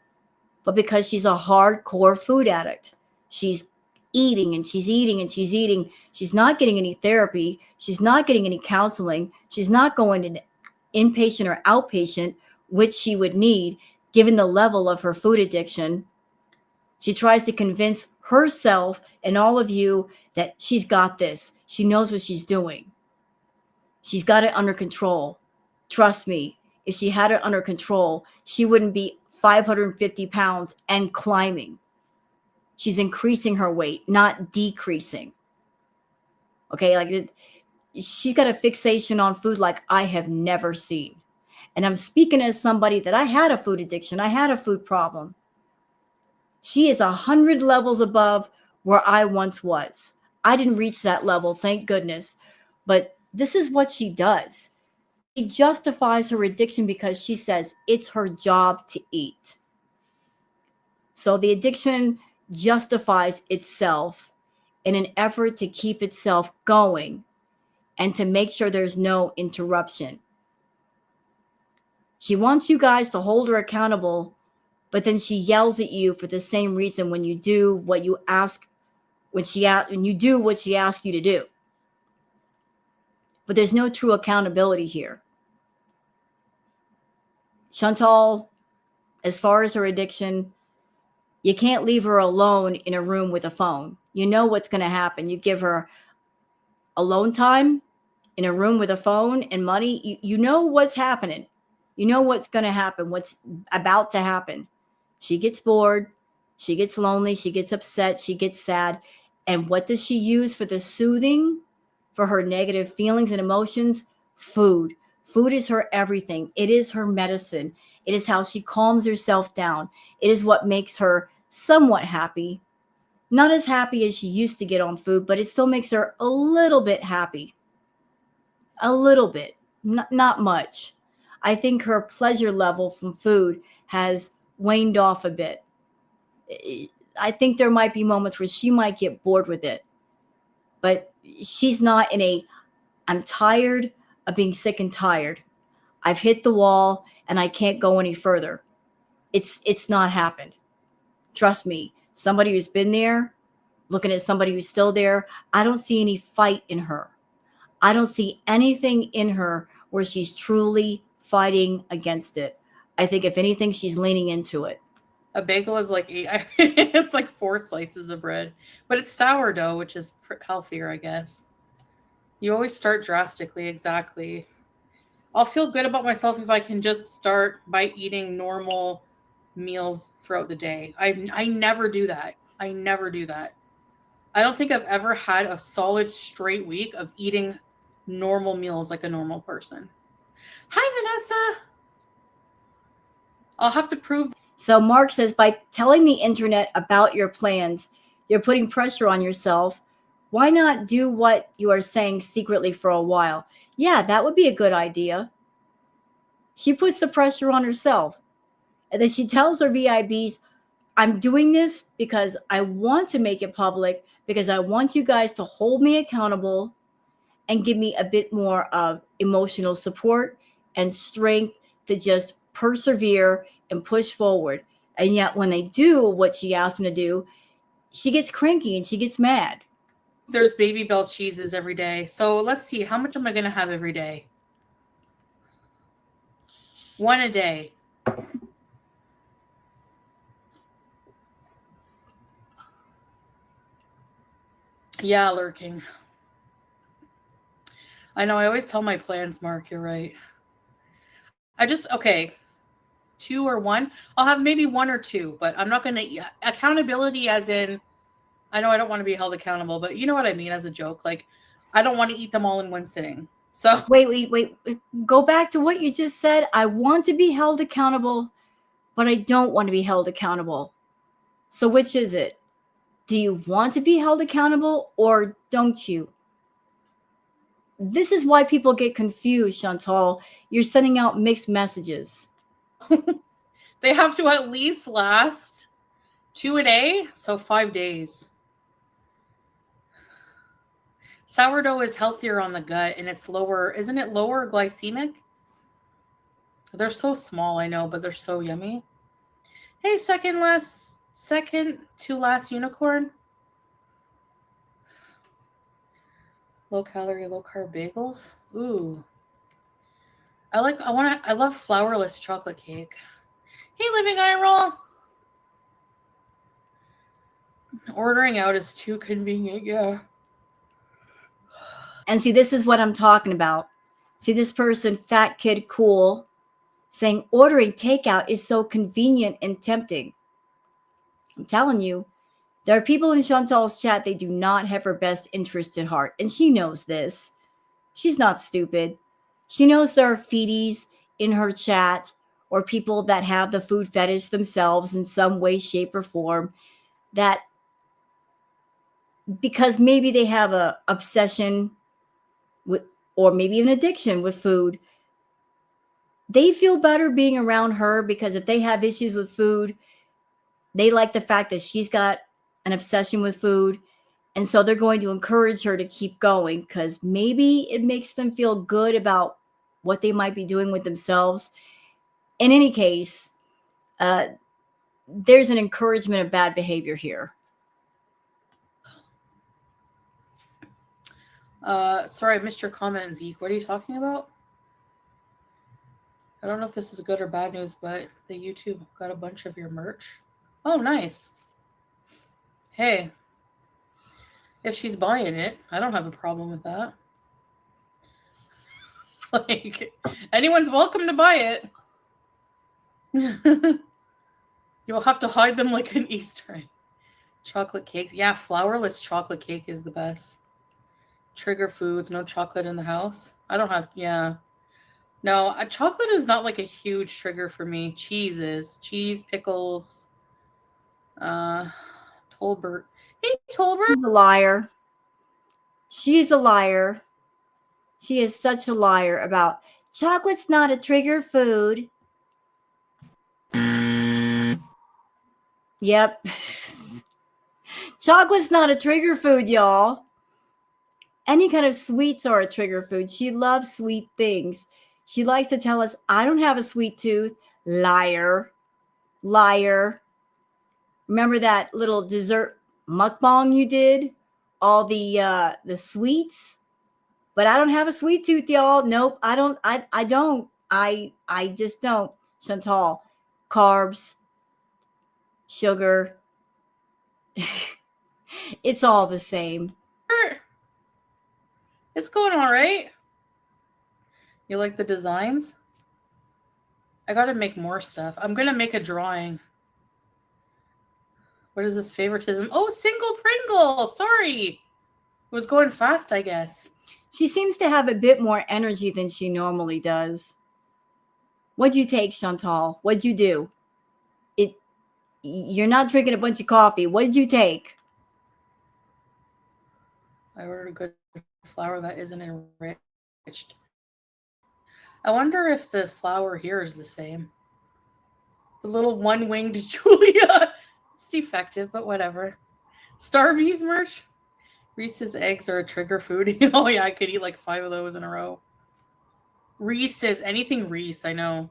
but because she's a hardcore food addict. She's eating and she's eating and she's eating. She's not getting any therapy. She's not getting any counseling. She's not going to inpatient or outpatient, which she would need given the level of her food addiction. She tries to convince herself and all of you that she's got this. She knows what she's doing. She's got it under control. Trust me, if she had it under control, she wouldn't be 550 pounds and climbing. She's increasing her weight, not decreasing. Okay, she's got a fixation on food like I have never seen. And I'm speaking as somebody that I had a food addiction. I had a food problem. She is 100 levels above where I once was. I didn't reach that level, thank goodness. But this is what she does. She justifies her addiction because she says it's her job to eat. So the addiction justifies itself in an effort to keep itself going and to make sure there's no interruption. She wants you guys to hold her accountable, but then she yells at you for the same reason when you do what you ask, when you do what she asks you to do. But there's no true accountability here. Chantal, as far as her addiction, you can't leave her alone in a room with a phone. You know what's going to happen. You give her alone time in a room with a phone and money. You know what's happening. You know what's going to happen, what's about to happen. She gets bored. She gets lonely. She gets upset. She gets sad. And what does she use for the soothing for her negative feelings and emotions? Food. Food is her everything. It is her medicine. It is how she calms herself down. It is what makes her somewhat happy. Not as happy as she used to get on food, but it still makes her a little bit happy. A little bit, not much. I think her pleasure level from food has waned off a bit. I think there might be moments where she might get bored with it, but she's not in a, I'm tired of being sick and tired. I've hit the wall and I can't go any further. It's not happened. Trust me, somebody who's been there, looking at somebody who's still there, I don't see any fight in her. I don't see anything in her where she's truly fighting against it. I think if anything, she's leaning into it. A bagel is like it's like 4 slices of bread, but it's sourdough, which is healthier, I guess. You always start drastically, exactly. I'll feel good about myself if I can just start by eating normal meals throughout the day. I never do that. I never do that. I don't think I've ever had a solid straight week of eating normal meals like a normal person. Hi, Vanessa. I'll have to prove. So Mark says, by telling the internet about your plans, you're putting pressure on yourself. Why not do what you are saying secretly for a while? Yeah, that would be a good idea. She puts the pressure on herself. And then she tells her VIBs, I'm doing this because I want to make it public, because I want you guys to hold me accountable and give me a bit more of emotional support and strength to just persevere and push forward. And yet when they do what she asked them to do, she gets cranky and she gets mad. There's Baby Bell cheeses every day. So let's see, how much am I going to have every day? 1 a day. Yeah, lurking. I know, I always tell my plans, Mark, you're right. Okay, 2 or 1. I'll have maybe 1 or 2, but I'm not going to, accountability as in, I know I don't want to be held accountable, but you know what I mean as a joke. Like, I don't want to eat them all in one sitting. So wait. Go back to what you just said. I want to be held accountable, but I don't want to be held accountable. So which is it? Do you want to be held accountable or don't you? This is why people get confused, Chantal. You're sending out mixed messages. they have to at least last 2 a day, so 5 days. Sourdough is healthier on the gut and it's lower, isn't it lower glycemic? They're so small, I know, but they're so yummy. Hey, second to last unicorn. Low calorie, low carb bagels. Ooh. I love flourless chocolate cake. Hey, Living Eye Roll. Ordering out is too convenient, yeah. And see, this is what I'm talking about. See, this person, Fat Kid Cool, saying ordering takeout is so convenient and tempting. I'm telling you, there are people in Chantal's chat, they do not have her best interest at heart. And she knows this. She's not stupid. She knows there are feedies in her chat or people that have the food fetish themselves in some way, shape, or form, that because maybe they have a obsession with, or maybe even addiction with food, they feel better being around her because if they have issues with food, they like the fact that she's got an obsession with food. And so they're going to encourage her to keep going because maybe it makes them feel good about what they might be doing with themselves. In any case, there's an encouragement of bad behavior here. Sorry, I missed your comment, Zeke. What are you talking about? I don't know if this is good or bad news, but the YouTube got a bunch of your merch. Oh, nice. Hey, if she's buying it, I don't have a problem with that. Like, anyone's welcome to buy it. You'll have to hide them like an Easter egg. Chocolate cakes. Yeah, flourless chocolate cake is the best. Trigger foods, no chocolate in the house. I don't have, yeah. No, chocolate is not like a huge trigger for me. Cheese is. Cheese, pickles, Tolbert. Hey, Tolbert. She's a liar. She's a liar. She is such a liar about chocolate's not a trigger food. Yep. Chocolate's not a trigger food, y'all. Any kind of sweets are a trigger food. She loves sweet things. She likes to tell us, I don't have a sweet tooth. Liar. Liar. Remember that little dessert mukbang you did? All the sweets? But I don't have a sweet tooth, y'all. Nope, I don't. I don't. I just don't. Chantal, carbs, sugar. It's all the same. It's going all right. You like the designs? I gotta make more stuff. I'm gonna make a drawing. What is this favoritism? Oh, single Pringle. Sorry. It was going fast, I guess. She seems to have a bit more energy than she normally does. What'd you take, Chantal? What'd you do? You're not drinking a bunch of coffee. What did you take? I ordered a good flour that isn't enriched. I wonder if the flour here is the same. The little one-winged Julia. It's defective, but whatever. Starbucks merch. Reese's eggs are a trigger food. Oh yeah, I could eat like 5 of those in a row. Reese's, anything Reese, I know.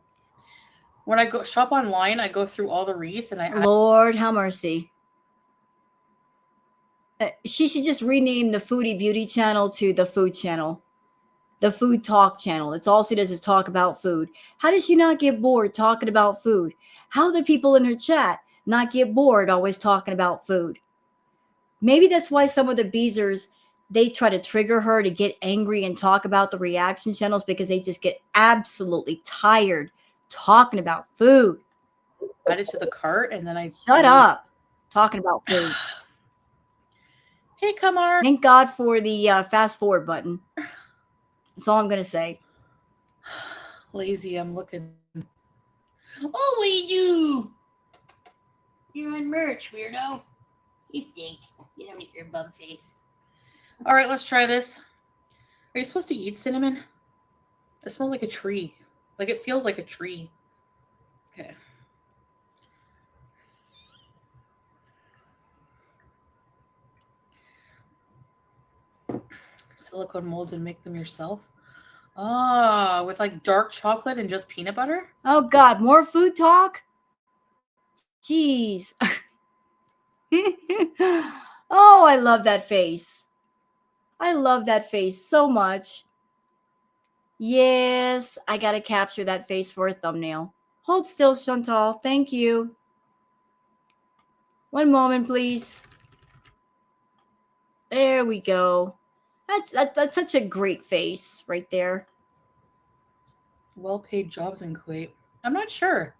When I go shop online, I go through all the Reese and I Lord have mercy. She should just rename the Foodie Beauty channel to the Food channel. The Food Talk channel. It's all she does is talk about food. How does she not get bored talking about food? How do people in her chat not get bored always talking about food? Maybe that's why some of the Beezers, they try to trigger her to get angry and talk about the reaction channels, because they just get absolutely tired talking about food. add it to the cart and then I Shut up talking about food. Hey, Kamar. Thank God for the fast forward button. That's all I'm going to say. Lazy, I'm looking. Oh, what do you do? You're on merch, weirdo. You stink. You don't eat your bum face. All right, let's try this. Are you supposed to eat cinnamon? It smells like a tree. Like it feels like a tree. Okay. Silicone molds and make them yourself. Ah, with like dark chocolate and just peanut butter? Oh, God, more food talk? Jeez. Oh, I love that face. I love that face so much. Yes, I got to capture that face for a thumbnail. Hold still, Chantal. Thank you. One moment, please. There we go. That's such a great face right there. Well-paid jobs in Kuwait. I'm not sure.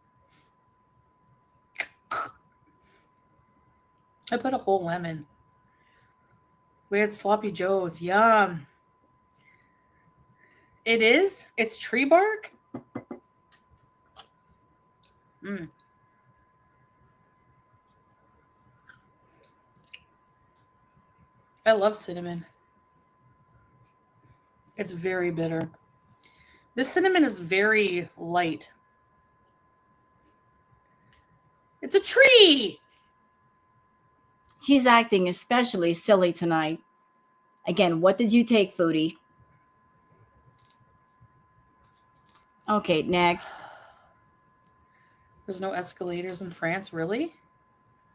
I put a whole lemon. We had sloppy joes. Yum. It is? It's tree bark? Mm. I love cinnamon. It's very bitter. This cinnamon is very light. It's a tree! She's acting especially silly tonight. Again, what did you take, Foodie? Okay, next. There's no escalators in France, really?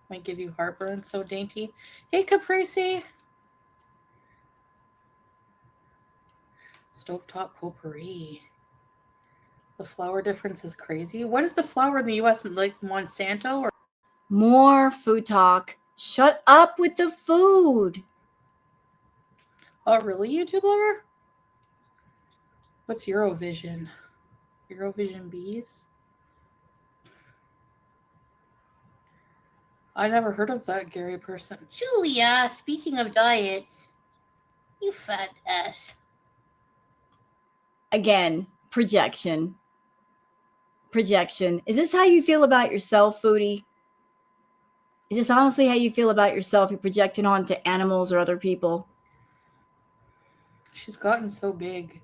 Might give you heartburn, so dainty. Hey, Caprese! Stovetop potpourri. The flour difference is crazy. What is the flour in the US? Like Monsanto? Or More food talk. Shut up with the food. oh, really, YouTube lover? What's Eurovision? Eurovision bees? I never heard of that Gary person. Julia, speaking of diets, you fat ass. Again, projection. Projection. Is this how you feel about yourself, Foodie? Is this honestly how you feel about yourself? You're projecting onto animals or other people? She's gotten so big.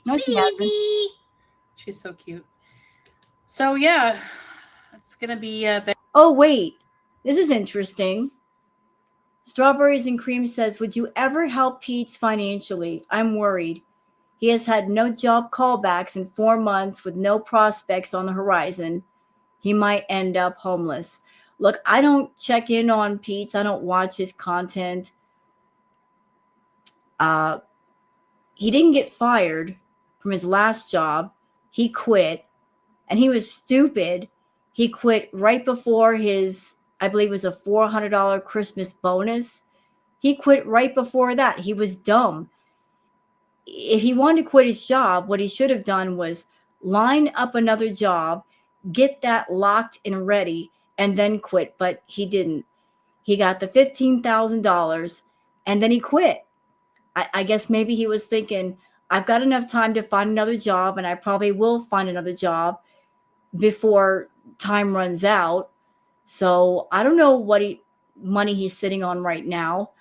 No, she hasn't. Baby. She's so cute. So yeah, it's gonna be Oh, wait. This is interesting. Strawberries and Cream says, would you ever help Pete financially? I'm worried. He has had no job callbacks in 4 months with no prospects on the horizon. He might end up homeless. Look, I don't check in on Pete. I don't watch his content. He didn't get fired from his last job. He quit, and he was stupid. He quit right before his, I believe it was a $400 Christmas bonus. He quit right before that. He was dumb. If he wanted to quit his job, what he should have done was line up another job, get that locked and ready, and then quit. But he didn't. He got the $15,000 and then he quit. I guess maybe he was thinking, I've got enough time to find another job, and I probably will find another job before time runs out. So I don't know what money he's sitting on right now,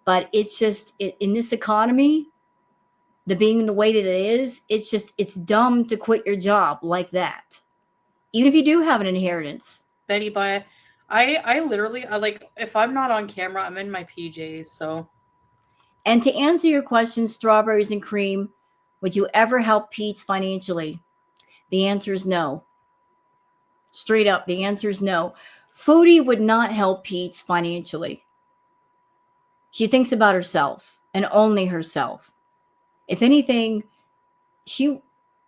but it's just in this economy, the being the way that it is, it's dumb to quit your job like that, even if you do have an inheritance. Betty by. I literally like if I'm not on camera, I'm in my PJs. So. And to answer your question, Strawberries and Cream, would you ever help Pete financially? The answer is no. Straight up, the answer is no. Foodie would not help Pete financially. She thinks about herself and only herself. If anything, she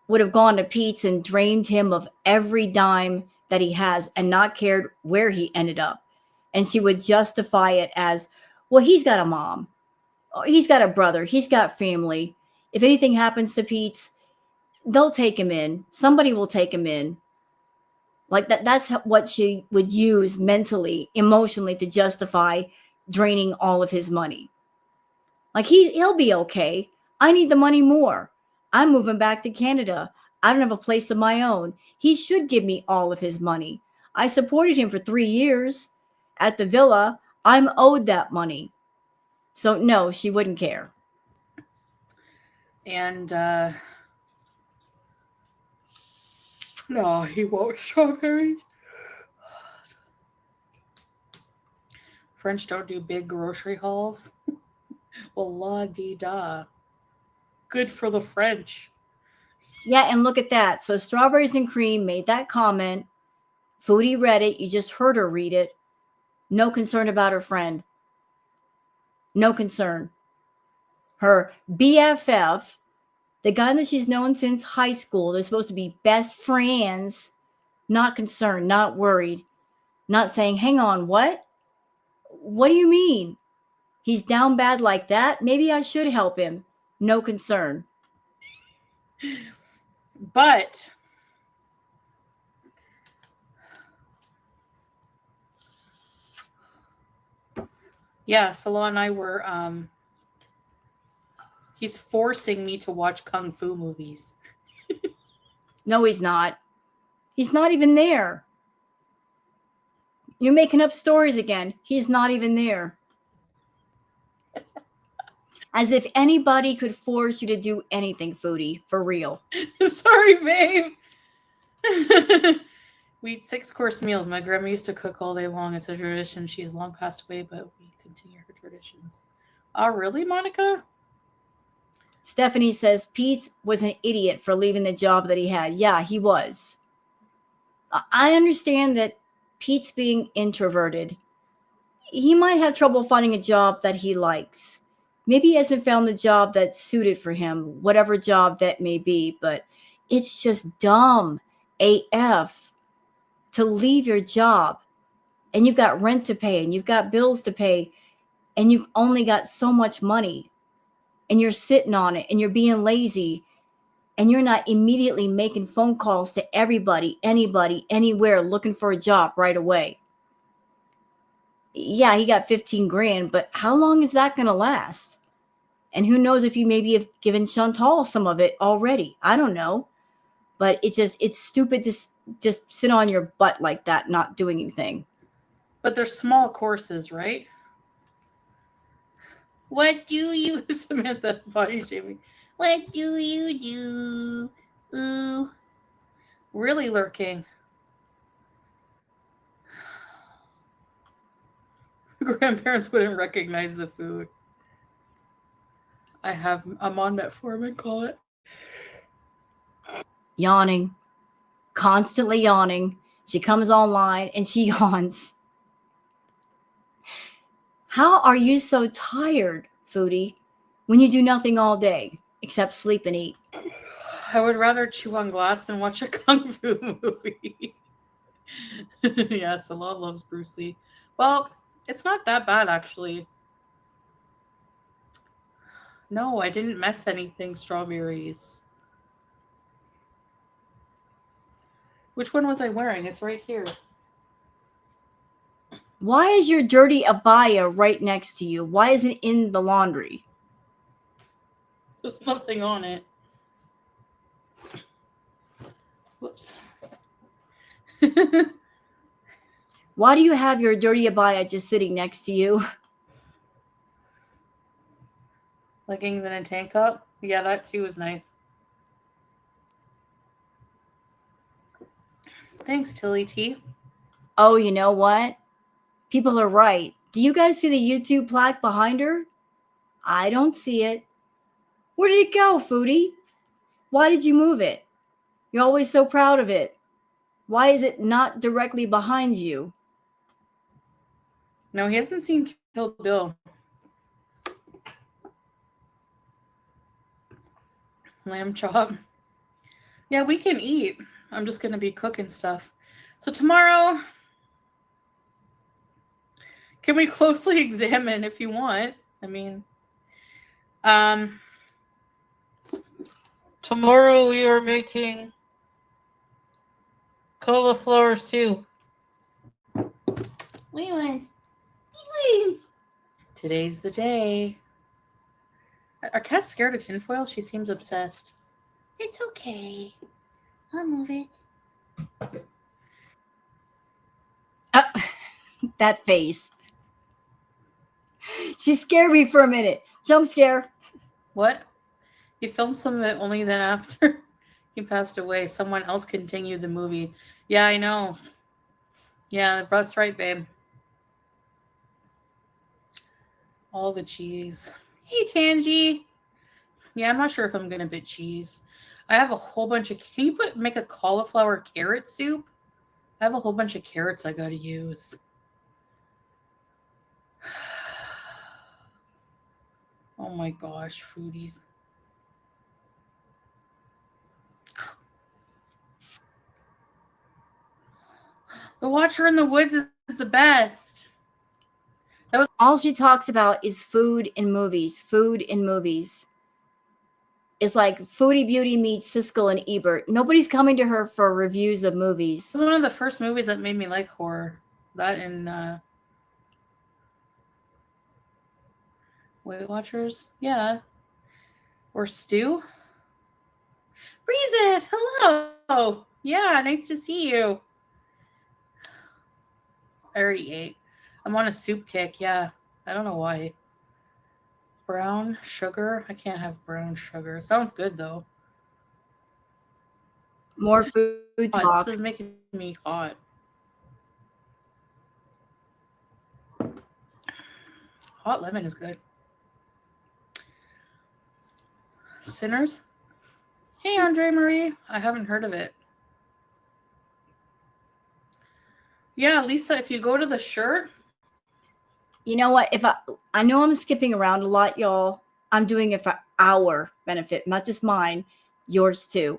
would have gone to Pete's and drained him of every dime that he has and not cared where he ended up. And she would justify it as, well, he's got a mom. He's got a brother. He's got family. If anything happens to Pete, they'll take him in. Somebody will take him in. Like that's what she would use mentally, emotionally to justify draining all of his money. Like he'll be okay. I need the money more. I'm moving back to Canada. I don't have a place of my own. He should give me all of his money. I supported him for 3 years at the villa. I'm owed that money. So no, she wouldn't care. And no, he won't. Strawberries. French don't do big grocery hauls. Well, la di da. Good for the French. Yeah, and look at that. So Strawberries and Cream made that comment. Foodie read it. You just heard her read it. No concern about her friend. No concern. Her BFF, the guy that she's known since high school, they're supposed to be best friends. Not concerned, not worried, not saying, hang on, what? What do you mean? He's down bad like that? Maybe I should help him. No concern. But yeah, Salah and I were he's forcing me to watch kung fu movies. No, he's not. He's not even there. You're making up stories again. He's not even there. As if anybody could force you to do anything, Foodie, for real. Sorry, babe. We eat 6-course meals. My grandma used to cook all day long. It's a tradition. She's long passed away, but we continue her traditions. Oh, really, Monica? Stephanie says Pete was an idiot for leaving the job that he had. Yeah, he was. I understand that Pete's being introverted. He might have trouble finding a job that he likes. Maybe he hasn't found the job that's suited for him, whatever job that may be, but it's just dumb AF to leave your job and you've got rent to pay and you've got bills to pay and you've only got so much money and you're sitting on it and you're being lazy and you're not immediately making phone calls to everybody, anybody, anywhere looking for a job right away. Yeah, he got 15 grand, but how long is that going to last? And who knows if you maybe have given Chantal some of it already. I don't know. But it's stupid to just sit on your butt like that, not doing anything. But they're small courses, right? What do you, Samantha, body shaming? What do you do? Ooh. Really lurking. Grandparents wouldn't recognize the food. I'm on metformin, call it. Yawning. Constantly yawning. She comes online and she yawns. How are you so tired, Foodie, when you do nothing all day except sleep and eat? I would rather chew on glass than watch a kung fu movie. Yes, Salah loves Bruce Lee. Well, it's not that bad, actually. No, I didn't mess anything strawberries. Which one was I wearing? It's right here. Why is your dirty abaya right next to you? Why is it in the laundry? There's nothing on it. Whoops. Why do you have your dirty abaya just sitting next to you? Leggings and a tank top? Yeah, that too is nice. Thanks, Tilly T. Oh, you know what? People are right. Do you guys see the YouTube plaque behind her? I don't see it. Where did it go, Foodie? Why did you move it? You're always so proud of it. Why is it not directly behind you? No, he hasn't seen Kill Bill. Lamb chop. Yeah, we can eat. I'm just going to be cooking stuff. So tomorrow, can we closely examine if you want? I mean, tomorrow we are making cauliflower soup. We went. Today's the day. Are cats scared of tinfoil? She seems obsessed. It's okay. I'll move it. That face. She scared me for a minute. Jump scare. What? He filmed some of it only then after he passed away. Someone else continued the movie. Yeah, I know. Yeah, that's right, babe. All the cheese. Hey, Tangy. Yeah, I'm not sure if I'm gonna bit cheese. I have a whole bunch of. Can you make a cauliflower carrot soup? I have a whole bunch of carrots I gotta use. Oh my gosh, foodies. The Watcher in the Woods is the best. All she talks about is food and movies. Food and movies. It's like Foodie Beauty meets Siskel and Ebert. Nobody's coming to her for reviews of movies. It was one of the first movies that made me like horror. That and Weight Watchers. Yeah. Or Stew. Breeze it. Hello. Yeah, nice to see you. I already ate. I'm on a soup kick. Yeah. I don't know why. Brown sugar. I can't have brown sugar. It sounds good though. More food talk. This is making me hot. Hot lemon is good. Sinners? Hey, Andre Marie. I haven't heard of it. Yeah, Lisa, if you go to the shirt, You know what? If I know I'm skipping around a lot, y'all. I'm doing it for our benefit, not just mine, yours too.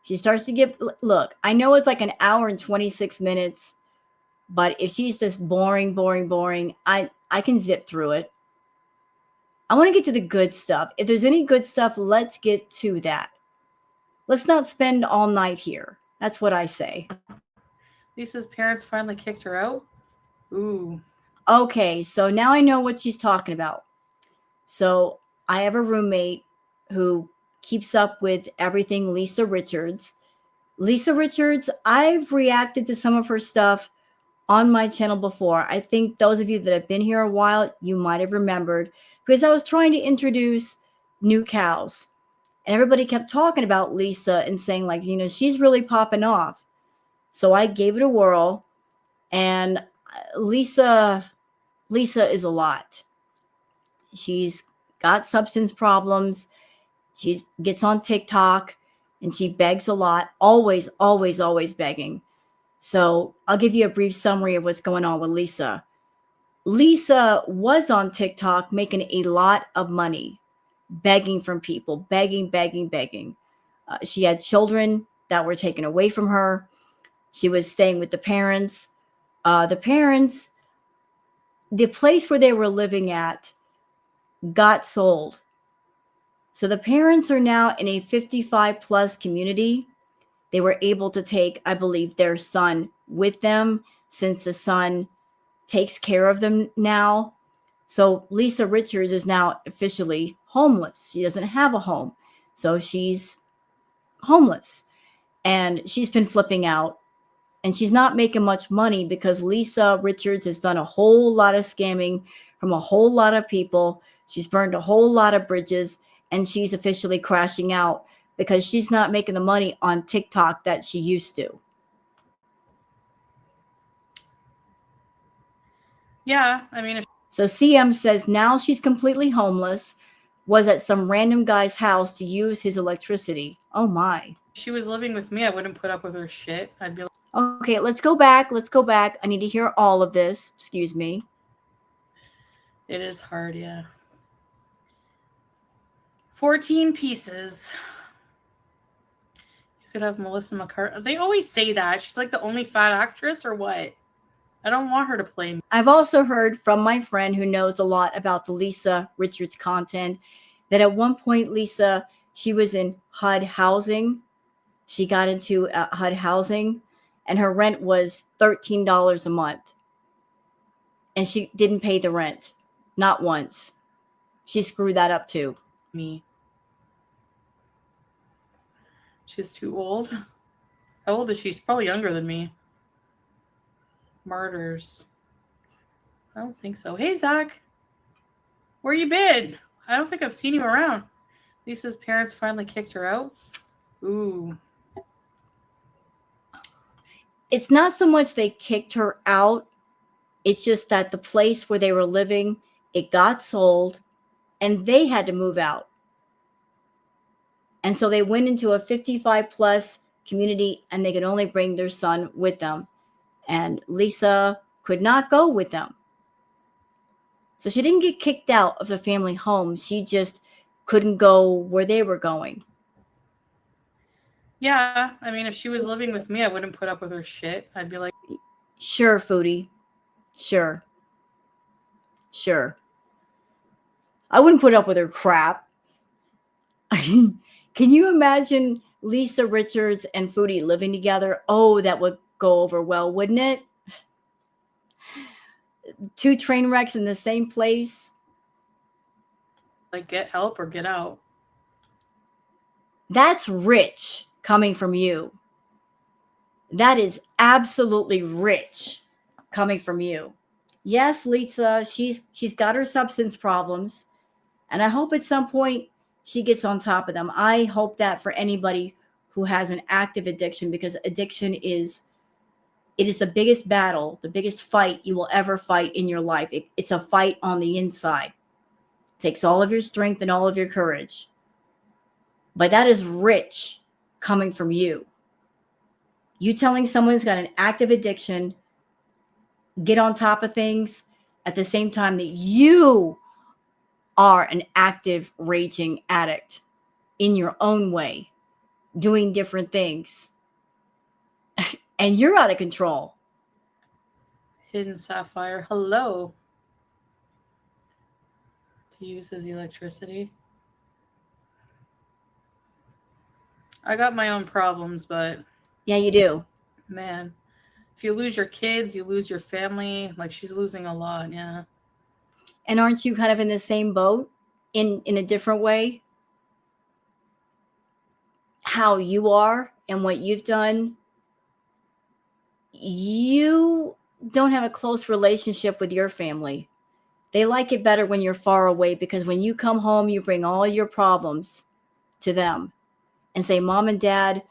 She starts to get look. I know it's like an hour and 26 minutes, but if she's just boring, boring, boring, I can zip through it. I want to get to the good stuff. If there's any good stuff, let's get to that. Let's not spend all night here. That's what I say. Lisa's parents finally kicked her out. Ooh. Okay, so now I know what she's talking about. So I have a roommate who keeps up with everything Lisa Richards. Lisa Richards, I've reacted to some of her stuff on my channel before. I think those of you that have been here a while, you might have remembered because I was trying to introduce new cows. And everybody kept talking about Lisa and saying, like, you know, she's really popping off. So I gave it a whirl. And Lisa is a lot. She's got substance problems. She gets on TikTok and she begs a lot, always, always, always begging. So I'll give you a brief summary of what's going on with Lisa. Lisa was on TikTok making a lot of money, begging from people, begging, begging, begging. She had children that were taken away from her. She was staying with the parents. The parents, the place where they were living at got sold. So the parents are now in a 55 plus community. They were able to take, I believe, their son with them since the son takes care of them now. So Lisa Richards is now officially homeless. She doesn't have a home. So she's homeless and she's been flipping out and she's not making much money because Lisa Richards has done a whole lot of scamming from a whole lot of people. She's burned a whole lot of bridges and she's officially crashing out because she's not making the money on TikTok that she used to. Yeah, I mean, if So CM says now she's completely homeless, was at some random guy's house to use his electricity. Oh my. she was living with me, I wouldn't put up with her shit. I'd be like, Okay, let's go back. Let's go back. I need to hear all of this. Excuse me. it is hard, yeah. 14 pieces. You could have Melissa McCarthy. They always say that. She's like the only fat actress or what? I don't want her to play me. I've also heard from my friend who knows a lot about the Lisa Richards content that at one point, Lisa, she was in HUD housing. She got into HUD housing and her rent was $13 a month. And she didn't pay the rent, not once. She screwed that up too. Me. She's too old. How old is she? She's probably younger than me. Martyrs. I don't think so. Hey, Zach. Where you been? I don't think I've seen you around. Lisa's parents finally kicked her out. Ooh. It's not so much they kicked her out. It's just that the place where they were living, it got sold and they had to move out. And so they went into a 55 plus community and they could only bring their son with them. And Lisa could not go with them. So she didn't get kicked out of the family home. She just couldn't go where they were going. Yeah, I mean, if she was living with me, I wouldn't put up with her shit. I'd be like, Sure, Foodie. Sure. Sure. I wouldn't put up with her crap. Can you imagine Lisa Richards and Foodie living together? Oh, that would go over well, wouldn't it? Two train wrecks in the same place. get help or get out. That's rich coming from you. That is absolutely rich coming from you. Yes, Lisa, she's got her substance problems. And I hope at some point she gets on top of them. I hope that for anybody who has an active addiction, because addiction is the biggest battle, the biggest fight you will ever fight in your life. It's a fight on the inside. It takes all of your strength and all of your courage. But that is rich coming from you. You telling someone's got an active addiction get on top of things at the same time that you are an active, raging addict in your own way, doing different things, and you're out of control. Hidden Sapphire, hello. To use as electricity. I got my own problems, but Yeah, you do. man, if you lose your kids, you lose your family. Like, she's losing a lot, yeah. And aren't you kind of in the same boat in a different way? How you are and what you've done, you don't have a close relationship with your family. They like it better when you're far away, because when you come home, you bring all your problems to them and say, Mom and Dad,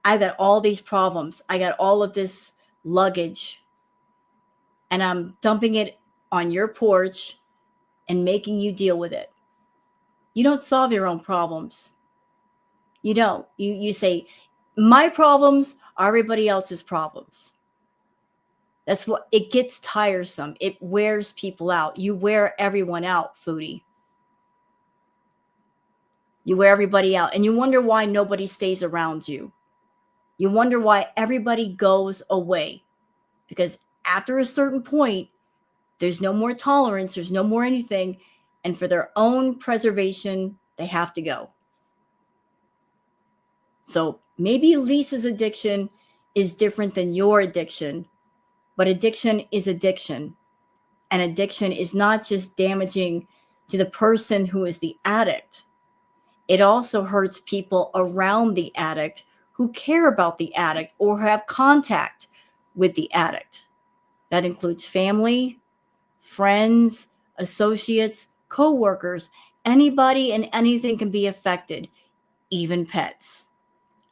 I got all these problems. I got all of this luggage, and I'm dumping it on your porch and making you deal with it. You don't solve your own problems. You don't. You say, my problems are everybody else's problems. That's what it gets tiresome. It wears people out. You wear everyone out, Foodie. You wear everybody out, and you wonder why nobody stays around you. You wonder why everybody goes away, because after a certain point, there's no more tolerance, there's no more anything, and for their own preservation, they have to go. So maybe Lisa's addiction is different than your addiction, but addiction is addiction. And addiction is not just damaging to the person who is the addict. It also hurts people around the addict who care about the addict or have contact with the addict. That includes family, friends, associates, co-workers. Anybody and anything can be affected, even pets.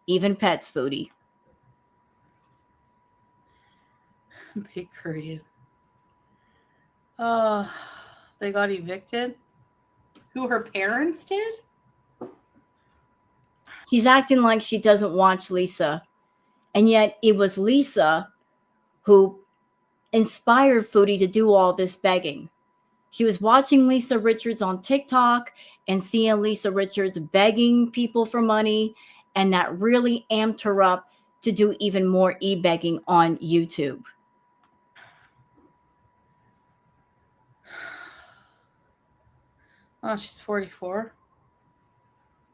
Even pets, Foodie. Big Korean. Oh, they got evicted? Who, her parents did? She's acting like she doesn't watch Lisa. And yet it was Lisa who inspired Foodie to do all this begging. She was watching Lisa Richards on TikTok and seeing Lisa Richards begging people for money, and that really amped her up to do even more e-begging on YouTube. Oh, she's 44.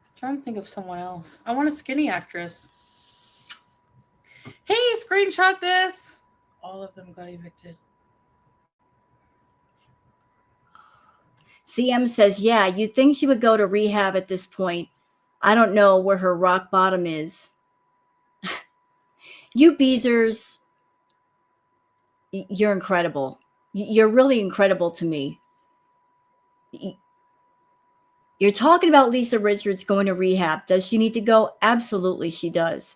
I'm trying to think of someone else. I want a skinny actress. Hey, screenshot this. All of them got evicted. CM says, yeah, you'd think she would go to rehab at this point. I don't know where her rock bottom is. You Beezers, you're incredible. You're really incredible to me. You're talking about Lisa Richards going to rehab. Does she need to go? Absolutely, she does.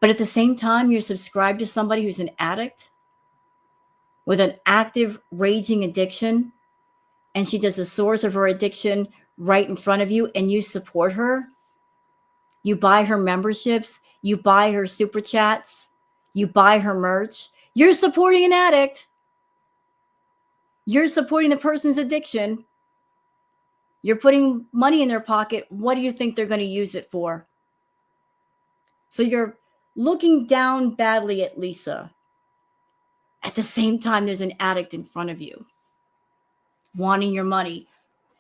But at the same time, you're subscribed to somebody who's an addict with an active, raging addiction, and she does the source of her addiction right in front of you, and you support her. You buy her memberships. You buy her super chats. You buy her merch. You're supporting an addict. You're supporting the person's addiction. You're putting money in their pocket. What do you think they're going to use it for? So you're looking down badly at Lisa. At the same time, there's an addict in front of you wanting your money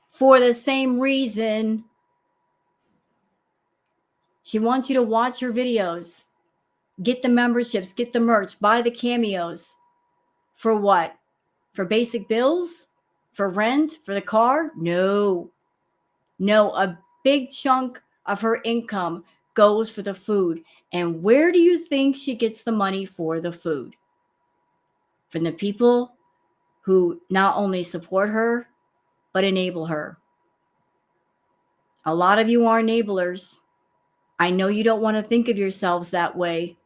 for the same reason. She wants you to watch her videos, get the memberships, get the merch, buy the cameos. For what? For basic bills? For rent? For the car? No. No, a big chunk of her income goes for the food. And where do you think she gets the money for the food? From the people who not only support her, but enable her. A lot of you are enablers. I know you don't want to think of yourselves that way.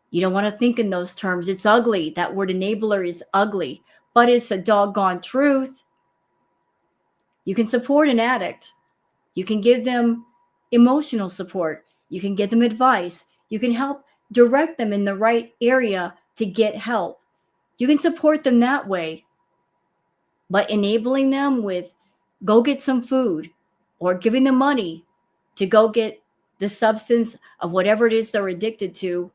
You don't want to think in those terms. It's ugly. That word enabler is ugly, but it's the doggone truth. You can support an addict. You can give them emotional support. You can give them advice. You can help direct them in the right area to get help. You can support them that way, but enabling them with go get some food or giving them money to go get the substance of whatever it is they're addicted to,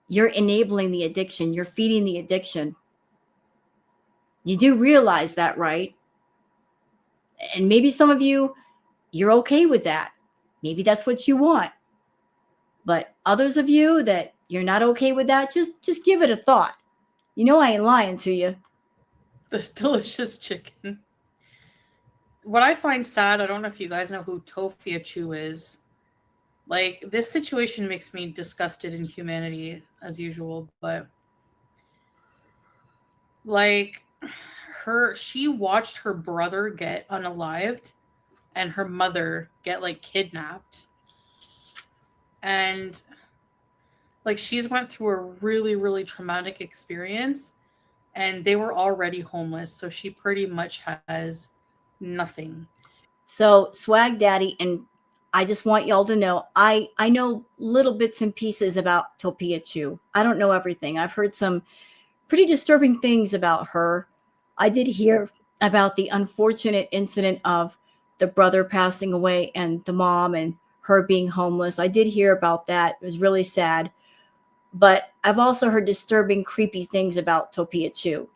you're enabling the addiction. You're feeding the addiction. You do realize that, right? And maybe some of you, you're okay with that. Maybe that's what you want. But others of you that you're not okay with that, just give it a thought. You know I ain't lying to you. The delicious chicken. What I find sad, I don't know if you guys know who Tofia Chu is. Like, this situation makes me disgusted in humanity as usual, but like she watched her brother get unalived and her mother get like kidnapped. And like she's went through a really, really traumatic experience and they were already homeless. So she pretty much has nothing. So Swag Daddy, and I just want y'all to know, I know little bits and pieces about Topia Chu. I don't know everything. I've heard some pretty disturbing things about her. I did hear about the unfortunate incident of the brother passing away and the mom and her being homeless. I did hear about that. It was really sad. But I've also heard disturbing, creepy things about Topia Chu.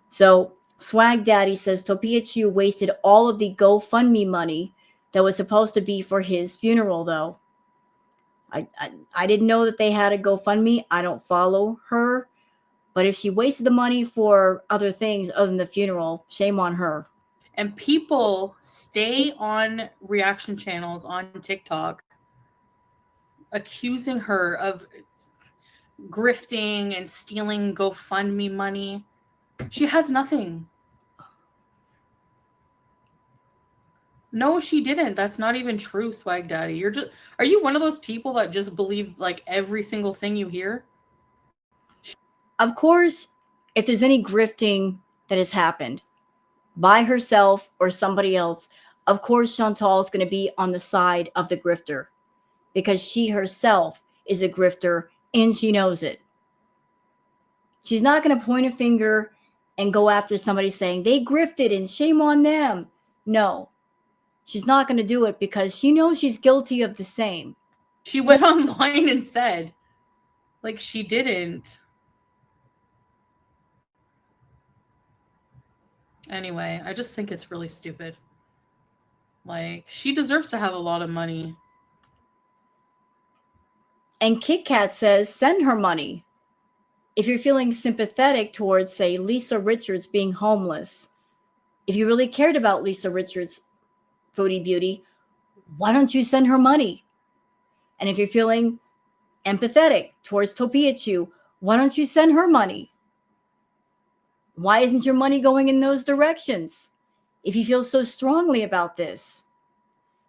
So Swag Daddy says Topia Chu wasted all of the GoFundMe money that was supposed to be for his funeral, though. I didn't know that they had a GoFundMe. I don't follow her. But if she wasted the money for other things other than the funeral, shame on her. And people stay on reaction channels on TikTok accusing her of grifting and stealing GoFundMe money. She has nothing. No, she didn't. That's not even true, Swag Daddy. Are you one of those people that just believe like every single thing you hear? Of course, if there's any grifting that has happened by herself or somebody else, of course Chantal is going to be on the side of the grifter because she herself is a grifter and she knows it. She's not going to point a finger and go after somebody saying they grifted and shame on them. No, she's not going to do it because she knows she's guilty of the same. She went online and said, like, she didn't. Anyway, I just think it's really stupid. Like, she deserves to have a lot of money. And Kit Kat says, send her money. If you're feeling sympathetic towards, say, Lisa Richards being homeless, if you really cared about Lisa Richards, Foodie Beauty, why don't you send her money? And if you're feeling empathetic towards Topia Chu, why don't you send her money? Why isn't your money going in those directions? If you feel so strongly about this,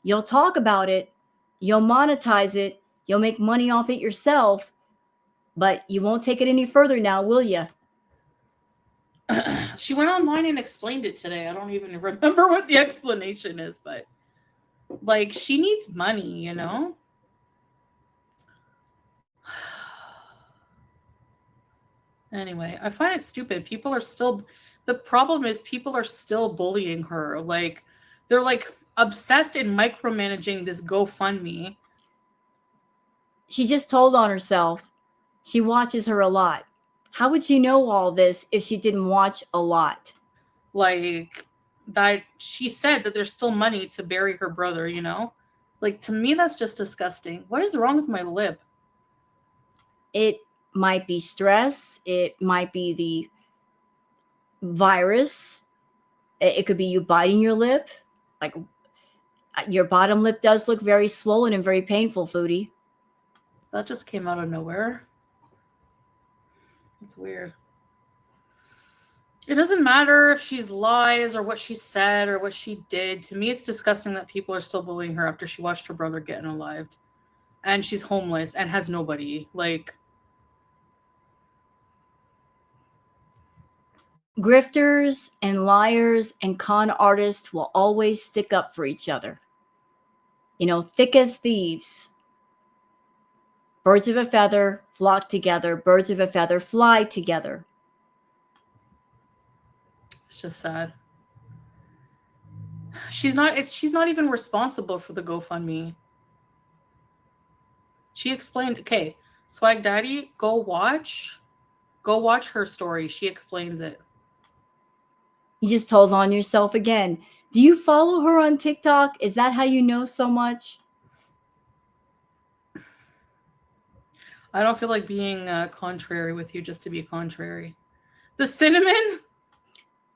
you'll talk about it, you'll monetize it, you'll make money off it yourself, but you won't take it any further now, will you? She went online and explained it today. I don't even remember what the explanation is, but like she needs money, you know? Anyway, I find it stupid. The problem is people are still bullying her. Like they're like obsessed in micromanaging this GoFundMe. She just told on herself. She watches her a lot. How would she know all this if she didn't watch a lot? Like that she said that there's still money to bury her brother, you know? Like to me that's just disgusting. What is wrong with my lip? It might be stress. It might be the virus. It could be you biting your lip. Like your bottom lip does look very swollen and very painful, Foodie. That just came out of nowhere. It's weird. It doesn't matter if she's lies or what she said or what she did. To me, it's disgusting that people are still bullying her after she watched her brother get unalived. And she's homeless and has nobody. Like, grifters and liars and con artists will always stick up for each other. You know, thick as thieves. Birds of a feather flock together. Birds of a feather fly together. It's just sad. She's not even responsible for the GoFundMe. She explained, okay, Swag Daddy, go watch her story. She explains it. You just told on yourself again. Do you follow her on TikTok? Is that how you know so much? I don't feel like being contrary with you just to be contrary. The cinnamon?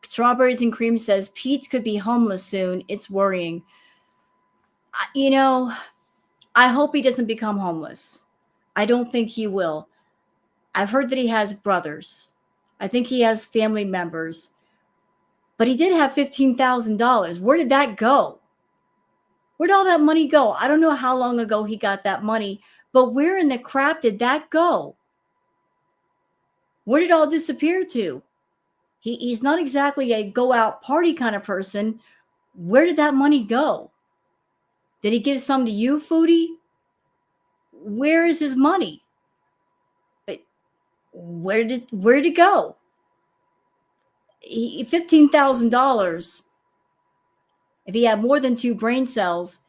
Strawberries and Cream says Pete could be homeless soon. It's worrying. You know, I hope he doesn't become homeless. I don't think he will. I've heard that he has brothers. I think he has family members. But he did have $15,000. Where did that go? Where'd all that money go? I don't know how long ago he got that money, but where in the crap did that go? Where did it all disappear to? He's not exactly a go out party kind of person. Where did that money go? Did he give some to you, Foodie? Where is his money? Where did it go? $15,000. If he had more than 2 brain cells,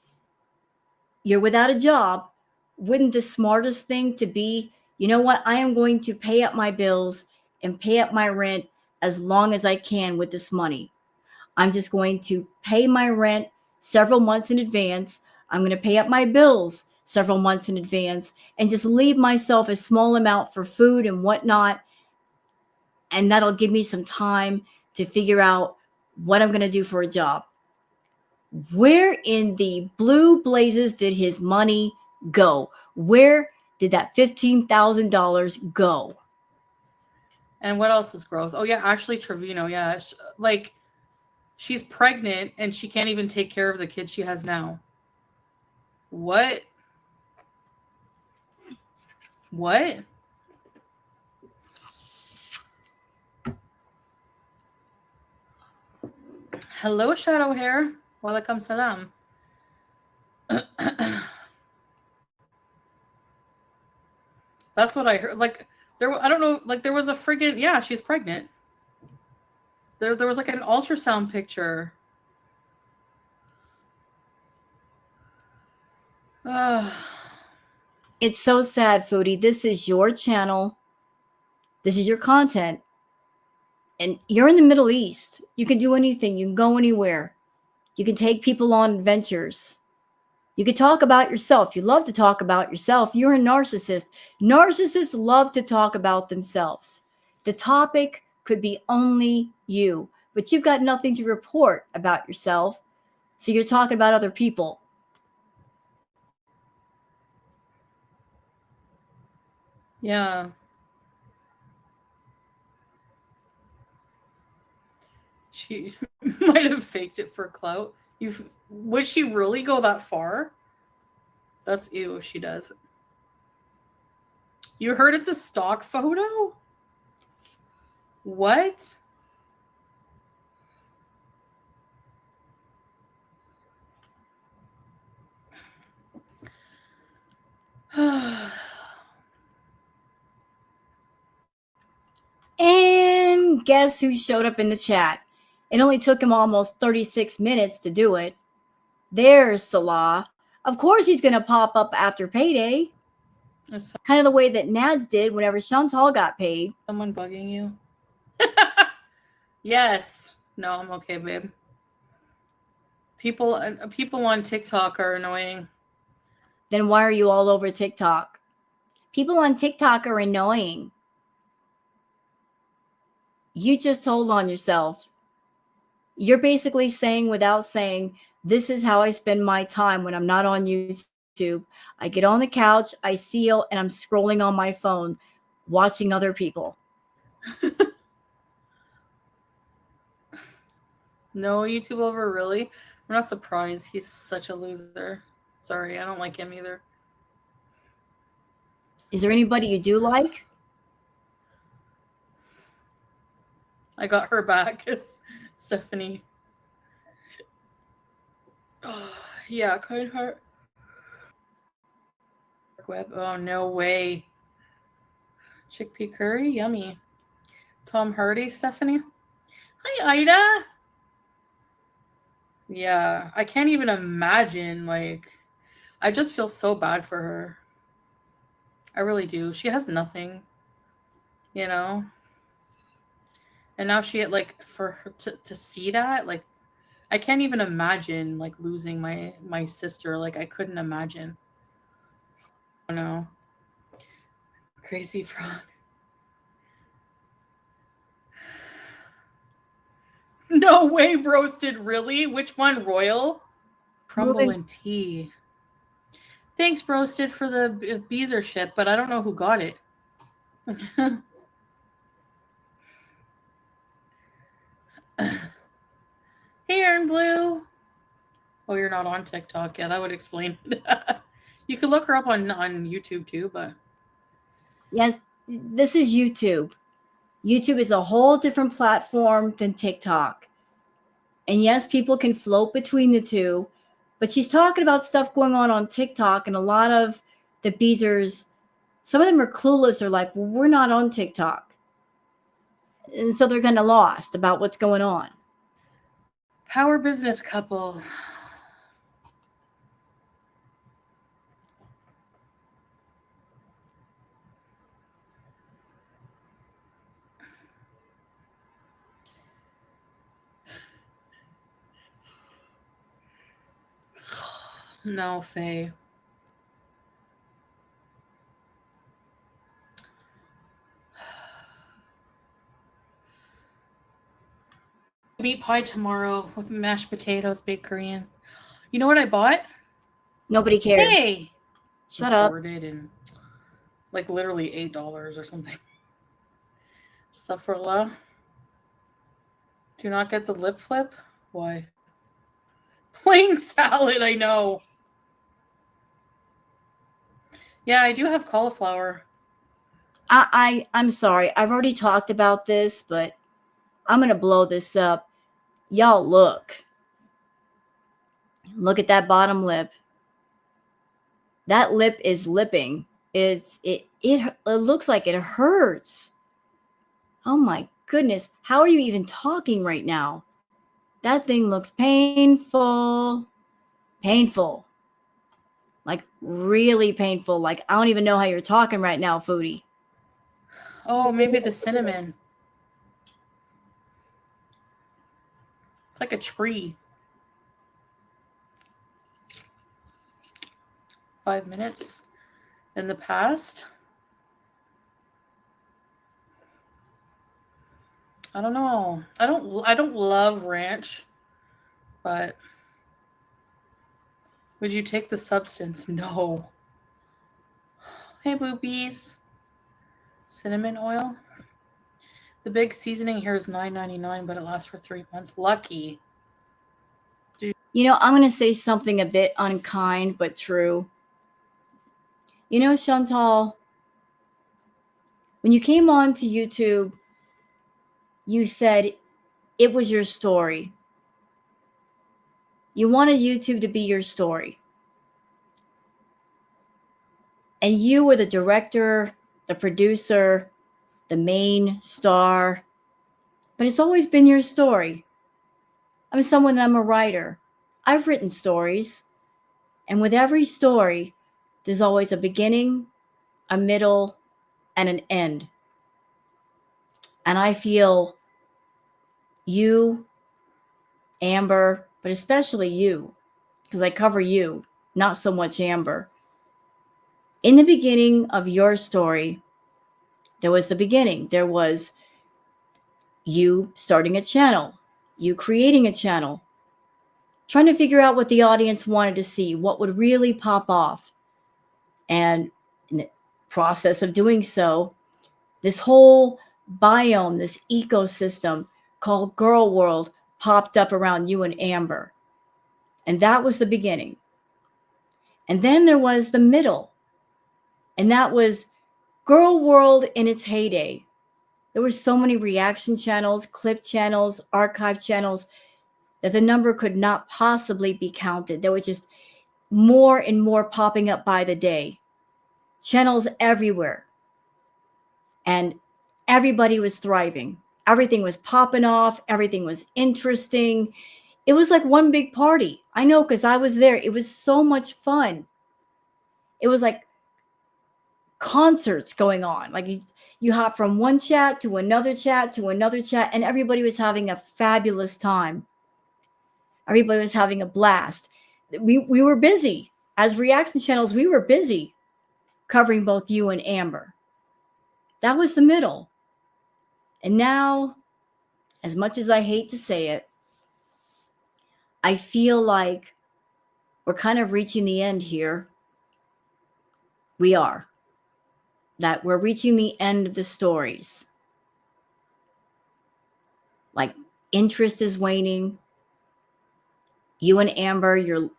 you're without a job. Wouldn't the smartest thing to be, you know what? I am going to pay up my bills and pay up my rent as long as I can with this money. I'm just going to pay my rent several months in advance. I'm going to pay up my bills several months in advance and just leave myself a small amount for food and whatnot. And that'll give me some time to figure out what I'm going to do for a job. Where in the blue blazes did his money go? Where did that $15,000 go? And what else is gross? Oh, yeah, Ashley Trevino. Yeah. Like, she's pregnant and she can't even take care of the kid she has now. What? What? Hello, Shadow Hair. Walaikum salam. That's what I heard. Like, I don't know. Like, there was a friggin', yeah, she's pregnant. There was like an ultrasound picture. It's so sad, Foodie. This is your channel. This is your content. And you're in the Middle East. You can do anything. You can go anywhere. You can take people on adventures. You can talk about yourself. You love to talk about yourself. You're a narcissist. Narcissists love to talk about themselves. The topic could be only you, but you've got nothing to report about yourself. So you're talking about other people. Yeah. She might have faked it for clout. Would she really go that far? That's ew if she does. You heard it's a stock photo? What? And guess who showed up in the chat? It only took him almost 36 minutes to do it. There's Salah. Of course he's going to pop up after payday. Is Kind of the way that Nads did whenever Chantal got paid. someone bugging you? Yes. No, I'm okay, babe. People on TikTok are annoying. Then why are you all over TikTok? People on TikTok are annoying. You just told on yourself. You're basically saying without saying, this is how I spend my time when I'm not on YouTube. I get on the couch, I seal, and I'm scrolling on my phone, watching other people. No YouTube lover, really? I'm not surprised. He's such a loser. Sorry, I don't like him either. Is there anybody you do like? I got her back, Stephanie. Oh, yeah, kind heart. Web. Oh, no way. Chickpea curry, yummy. Tom Hardy, Stephanie. Hi, Ida. Yeah, I can't even imagine. Like, I just feel so bad for her. I really do. She has nothing, you know? And now she, like, for her to see that, like, I can't even imagine, like, losing my sister. Like, I couldn't imagine. Oh, no. Crazy frog. No way, Broasted. Really? Which one, Royal? Crumble Moving. and tea. Thanks, Broasted, for the Beezer ship, but I don't know who got it. Hey, Aaron Blue. Oh, you're not on TikTok. Yeah, that would explain it. You could look her up on YouTube too, but Yes, this is YouTube. YouTube is a whole different platform than TikTok. And yes, people can float between the two, but she's talking about stuff going on TikTok, and a lot of the Beezers, some of them are clueless. They're like, well, we're not on TikTok. And so they're kind of lost about what's going on. power business couple. No, Faye. Meat pie tomorrow with mashed potatoes, baked Korean. You know what I bought? Nobody cares. Hey, Shut up. imported and like literally $8 or something. Stuff for love. Do not get the lip flip. Why? Plain salad. I know. Yeah, I do have cauliflower. I'm sorry. I've already talked about this, but I'm gonna blow this up. Y'all look. Look at that bottom lip. That lip is lipping. It looks like it hurts. Oh my goodness. How are you even talking right now? That thing looks painful. Painful. Like really painful. Like I don't even know how you're talking right now, Foodie. Oh, maybe the cinnamon. It's like a tree. 5 minutes in the past. I don't know. I don't love ranch, but would you take the substance? No. Hey boobies. Cinnamon oil. The big seasoning here is $9.99, but it lasts for 3 months. Lucky. You know, I'm going to say something a bit unkind but true. You know, Chantal, when you came on to YouTube, you said it was your story. You wanted YouTube to be your story. And you were the director, the producer, the main star. But it's always been your story. I'm a writer. I've written stories. And with every story, there's always a beginning, a middle, and an end. And I feel you, Amber, but especially you, because I cover you, not so much Amber. In the beginning of your story, there was the beginning. There was you starting a channel, you creating a channel, trying to figure out what the audience wanted to see, what would really pop off. And in the process of doing so, this whole biome, this ecosystem called Girl World popped up around you and Amber. And that was the beginning. And then there was the middle. And that was Girl World in its heyday. There were so many reaction channels, clip channels, archive channels that the number could not possibly be counted. There was just more and more popping up by the day. Channels everywhere. And everybody was thriving. Everything was popping off, everything was interesting. It was like one big party. I know because I was there. It was so much fun. It was like concerts going on. Like you hop from one chat to another chat to another chat, and everybody was having a fabulous time. Everybody was having a blast. We were busy. As reaction channels, we were busy covering both you and Amber. That was the middle. And now, as much as I hate to say it, I feel like we're kind of reaching the end here. We are. That we're reaching the end of the stories. Like interest is waning. You and Amber, you're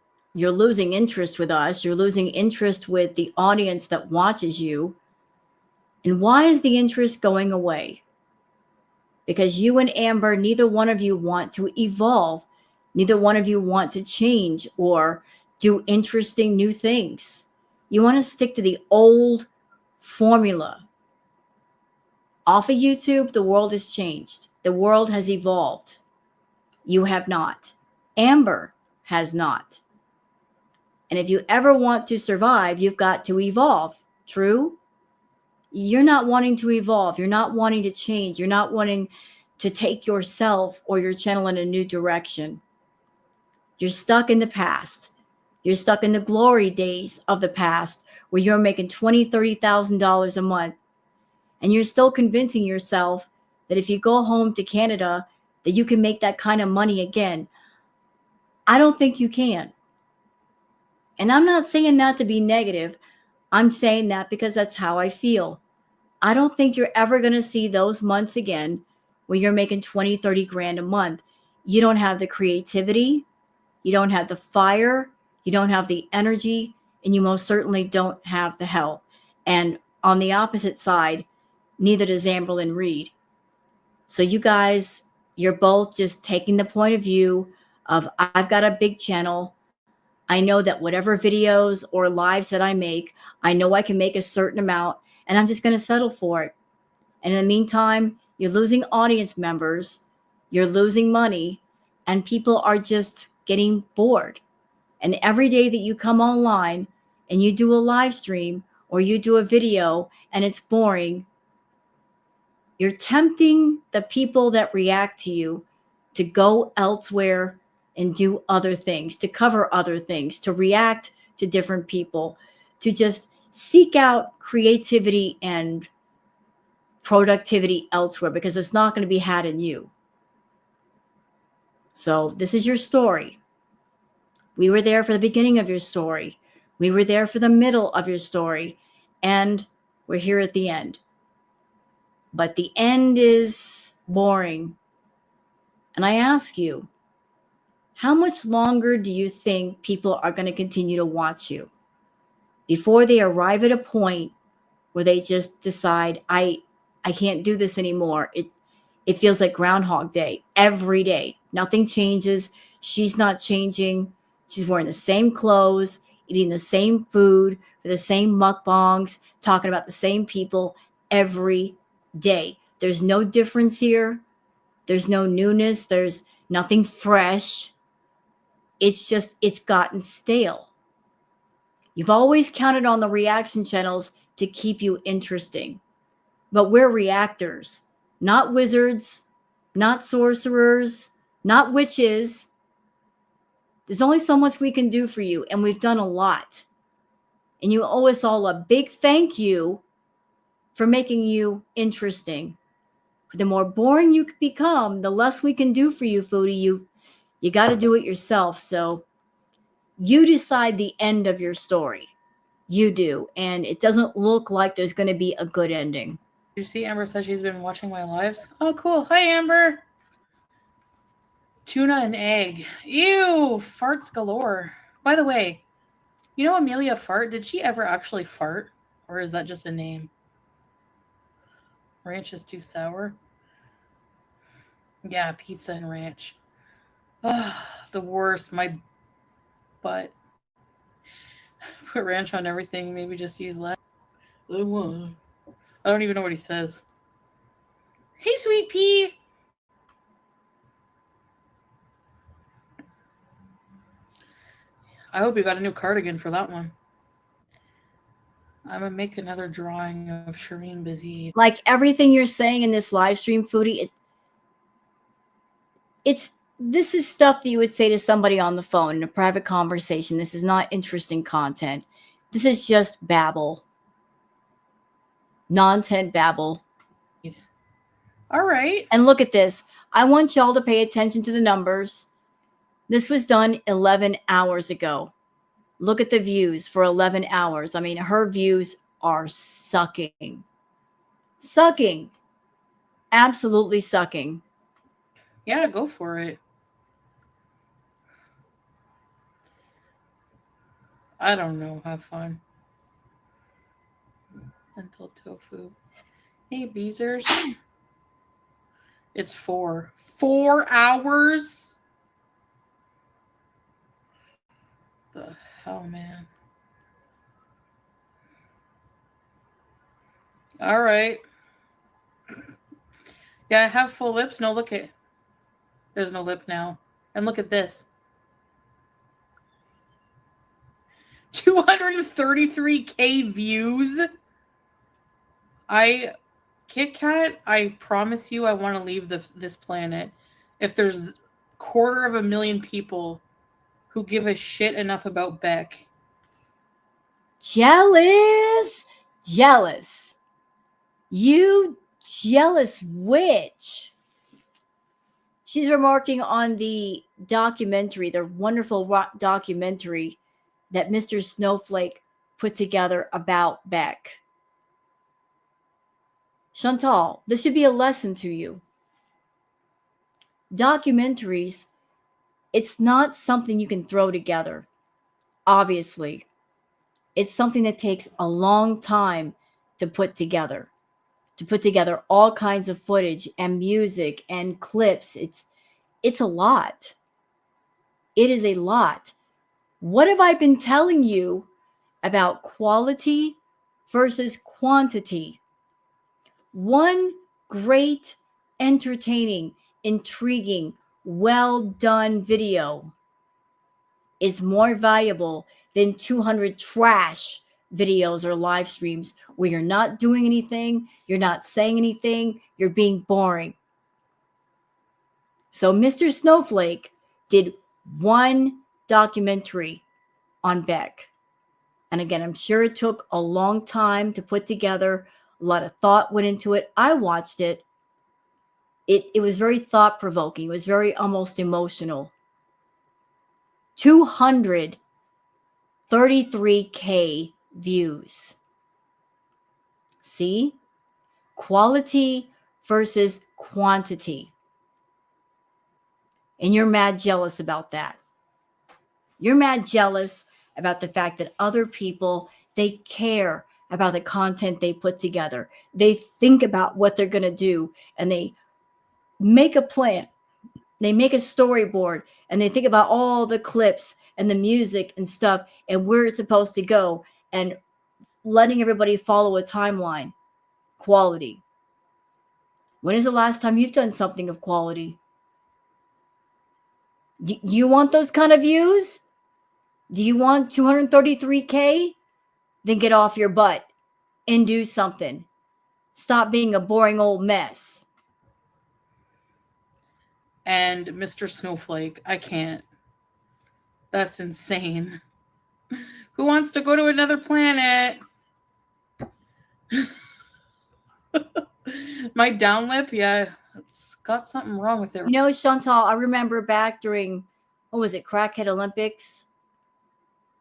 losing interest with us. You're losing interest with the audience that watches you. And why is the interest going away? Because you and Amber, neither one of you want to evolve. Neither one of you want to change or do interesting new things. You want to stick to the old formula. Off of YouTube, the world has changed. The world has evolved. You have not. Amber has not. And if you ever want to survive, you've got to evolve. True? You're not wanting to evolve. You're not wanting to change. You're not wanting to take yourself or your channel in a new direction. You're stuck in the past. You're stuck in the glory days of the past where you're making $20,000, $30,000 a month. And you're still convincing yourself that if you go home to Canada, that you can make that kind of money again. I don't think you can. And I'm not saying that to be negative. I'm saying that because that's how I feel. I don't think you're ever going to see those months again where you're making 20, 30 grand a month. You don't have the creativity. You don't have the fire. You don't have the energy. And you most certainly don't have the health. And on the opposite side, neither does Amberlyn Reed. So you guys, you're both just taking the point of view of I've got a big channel. I know that whatever videos or lives that I make, I know I can make a certain amount and I'm just going to settle for it. And in the meantime, you're losing audience members, you're losing money, and people are just getting bored. And every day that you come online and you do a live stream or you do a video and it's boring, you're tempting the people that react to you to go elsewhere and do other things, to cover other things, to react to different people, to just seek out creativity and productivity elsewhere because it's not going to be had in you. So, this is your story. We were there for the beginning of your story. We were there for the middle of your story. And we're here at the end. But the end is boring. And I ask you, how much longer do you think people are going to continue to watch you before they arrive at a point where they just decide, I can't do this anymore. It feels like Groundhog Day every day. Nothing changes. She's not changing. She's wearing the same clothes, eating the same food, the same mukbangs, talking about the same people every day. There's no difference here. There's no newness. There's nothing fresh. It's just, it's gotten stale. You've always counted on the reaction channels to keep you interesting. But we're reactors, not wizards, not sorcerers, not witches. There's only so much we can do for you, and we've done a lot. And you owe us all a big thank you for making you interesting. The more boring you become, the less we can do for you, Foodie. You got to do it yourself. So you decide the end of your story. You do. And it doesn't look like there's going to be a good ending. You see, Amber says she's been watching my lives. Oh, cool. Hi, Amber. Tuna and egg. Ew, farts galore. By the way, you know Amelia Fart? Did she ever actually fart? Or is that just a name? Ranch is too sour. Yeah, pizza and ranch. Ugh, the worst. My butt. Put ranch on everything. Maybe just use less. I don't even know what he says. Hey, Sweet Pea. I hope you got a new cardigan for that one. I'm going to make another drawing of Shireen busy. Like everything you're saying in this live stream, Foodie, this is stuff that you would say to somebody on the phone in a private conversation. This is not interesting content. This is just babble. Non-tent babble. All right. And look at this. I want y'all to pay attention to the numbers. This was done 11 hours ago. Look at the views for 11 hours. I mean, her views are sucking. Sucking. Absolutely sucking. Yeah, go for it. I don't know. Have fun. Lentil tofu. Hey, Beezers. It's 4 hours? The hell, man. All right. Yeah, I have full lips. No, look at. There's no lip now. And look at this. 233K views. Kit Kat, I promise you I want to leave this planet. If there's 250,000 people who give a shit enough about Beck. Jealous. Jealous. You jealous witch. She's remarking on the documentary, the wonderful documentary that Mr. Snowflake put together about Beck. Chantal, this should be a lesson to you. Documentaries, it's not something you can throw together, obviously. It's something that takes a long time to put together all kinds of footage and music and clips. It's a lot. It is a lot. What have I been telling you about quality versus quantity? One great, entertaining, intriguing, well done video is more valuable than 200 trash videos or live streams where you're not doing anything, you're not saying anything, you're being boring. So Mr. Snowflake did one documentary on Beck. And again, I'm sure it took a long time to put together. A lot of thought went into it. I watched it. It was very thought-provoking. It was very almost emotional. 233K views. See? Quality versus quantity. And you're mad jealous about that. You're mad jealous about the fact that other people, they care about the content they put together. They think about what they're going to do and they make a plan. They make a storyboard and they think about all the clips and the music and stuff and where it's supposed to go and letting everybody follow a timeline. Quality. When is the last time you've done something of quality? Do you want those kind of views? Do you want 233K? Then get off your butt and do something. Stop being a boring old mess. And Mr. Snowflake, I can't. That's insane. Who wants to go to another planet? My down lip, yeah, it's got something wrong with it. You know, Chantal, I remember back during, what was it, Crackhead Olympics?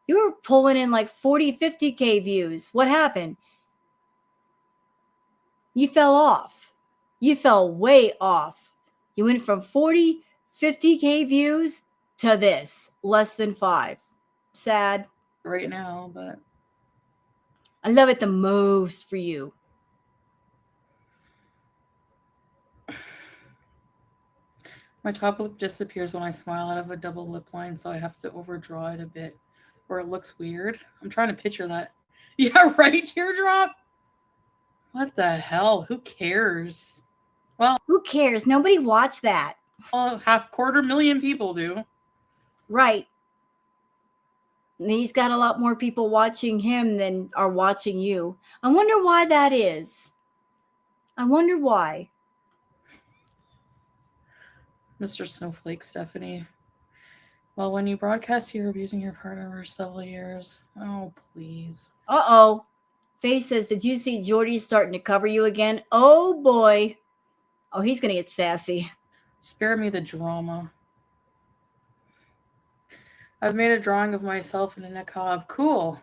You were pulling in like 40, 50K views. What happened? You fell off. You fell way off. You went from 40, 50K views to this, less than 5. Sad. Right now, but I love it the most for you. my top lip disappears when I smile out of a double lip line, so I have to overdraw it a bit, or it looks weird. I'm trying to picture that. Yeah, right, teardrop? What the hell? Who cares? Well, Who cares? Nobody watched that. half 250,000 people do. Right. And he's got a lot more people watching him than are watching you. I wonder why that is. I wonder why. Mr. Snowflake, Stephanie. Well, when you broadcast, you're abusing your partner for several years. Oh, please. Uh-oh. Faye says, did you see Jordy starting to cover you again? Oh, boy. Oh, he's going to get sassy. Spare me the drama. I've made a drawing of myself in a niqab. Cool.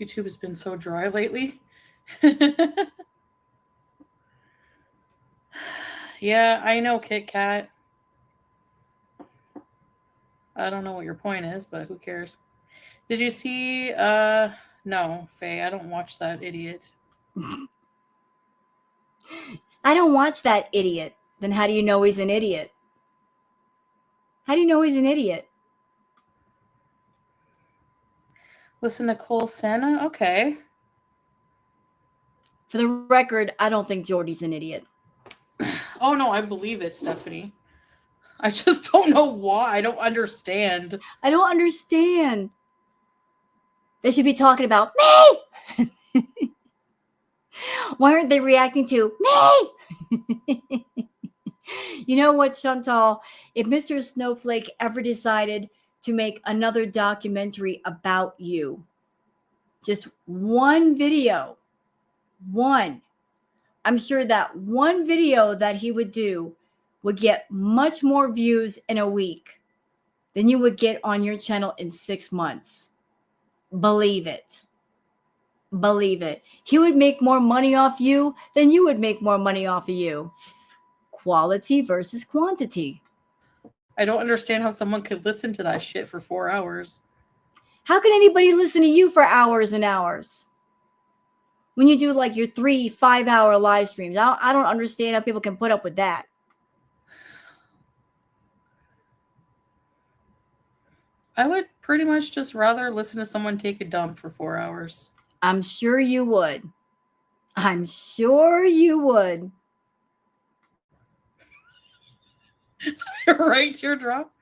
YouTube has been so dry lately. Yeah, I know, Kit Kat. I don't know what your point is, but who cares? Did you see no, Faye, I don't watch that idiot. I don't watch that idiot. Then how do you know he's an idiot? How do you know he's an idiot? Listen to Cole Santa? Okay. For the record, I don't think Jordy's an idiot. Oh no, I believe it, Stephanie. I just don't know why. I don't understand. I don't understand. They should be talking about me. Why aren't they reacting to me? You know what, Chantal? If Mr. Snowflake ever decided to make another documentary about you, just one video, one, I'm sure that one video that he would do would get much more views in a week than you would get on your channel in 6 months. Believe it. Believe it. He would make more money off you than you would make more money off of you. Quality versus quantity. I don't understand how someone could listen to that shit for 4 hours. How can anybody listen to you for hours and hours? When you do like your 3-5 hour live streams, I don't understand how people can put up with that. I would pretty much just rather listen to someone take a dump for 4 hours. I'm sure you would. I'm sure you would. Right, teardrop?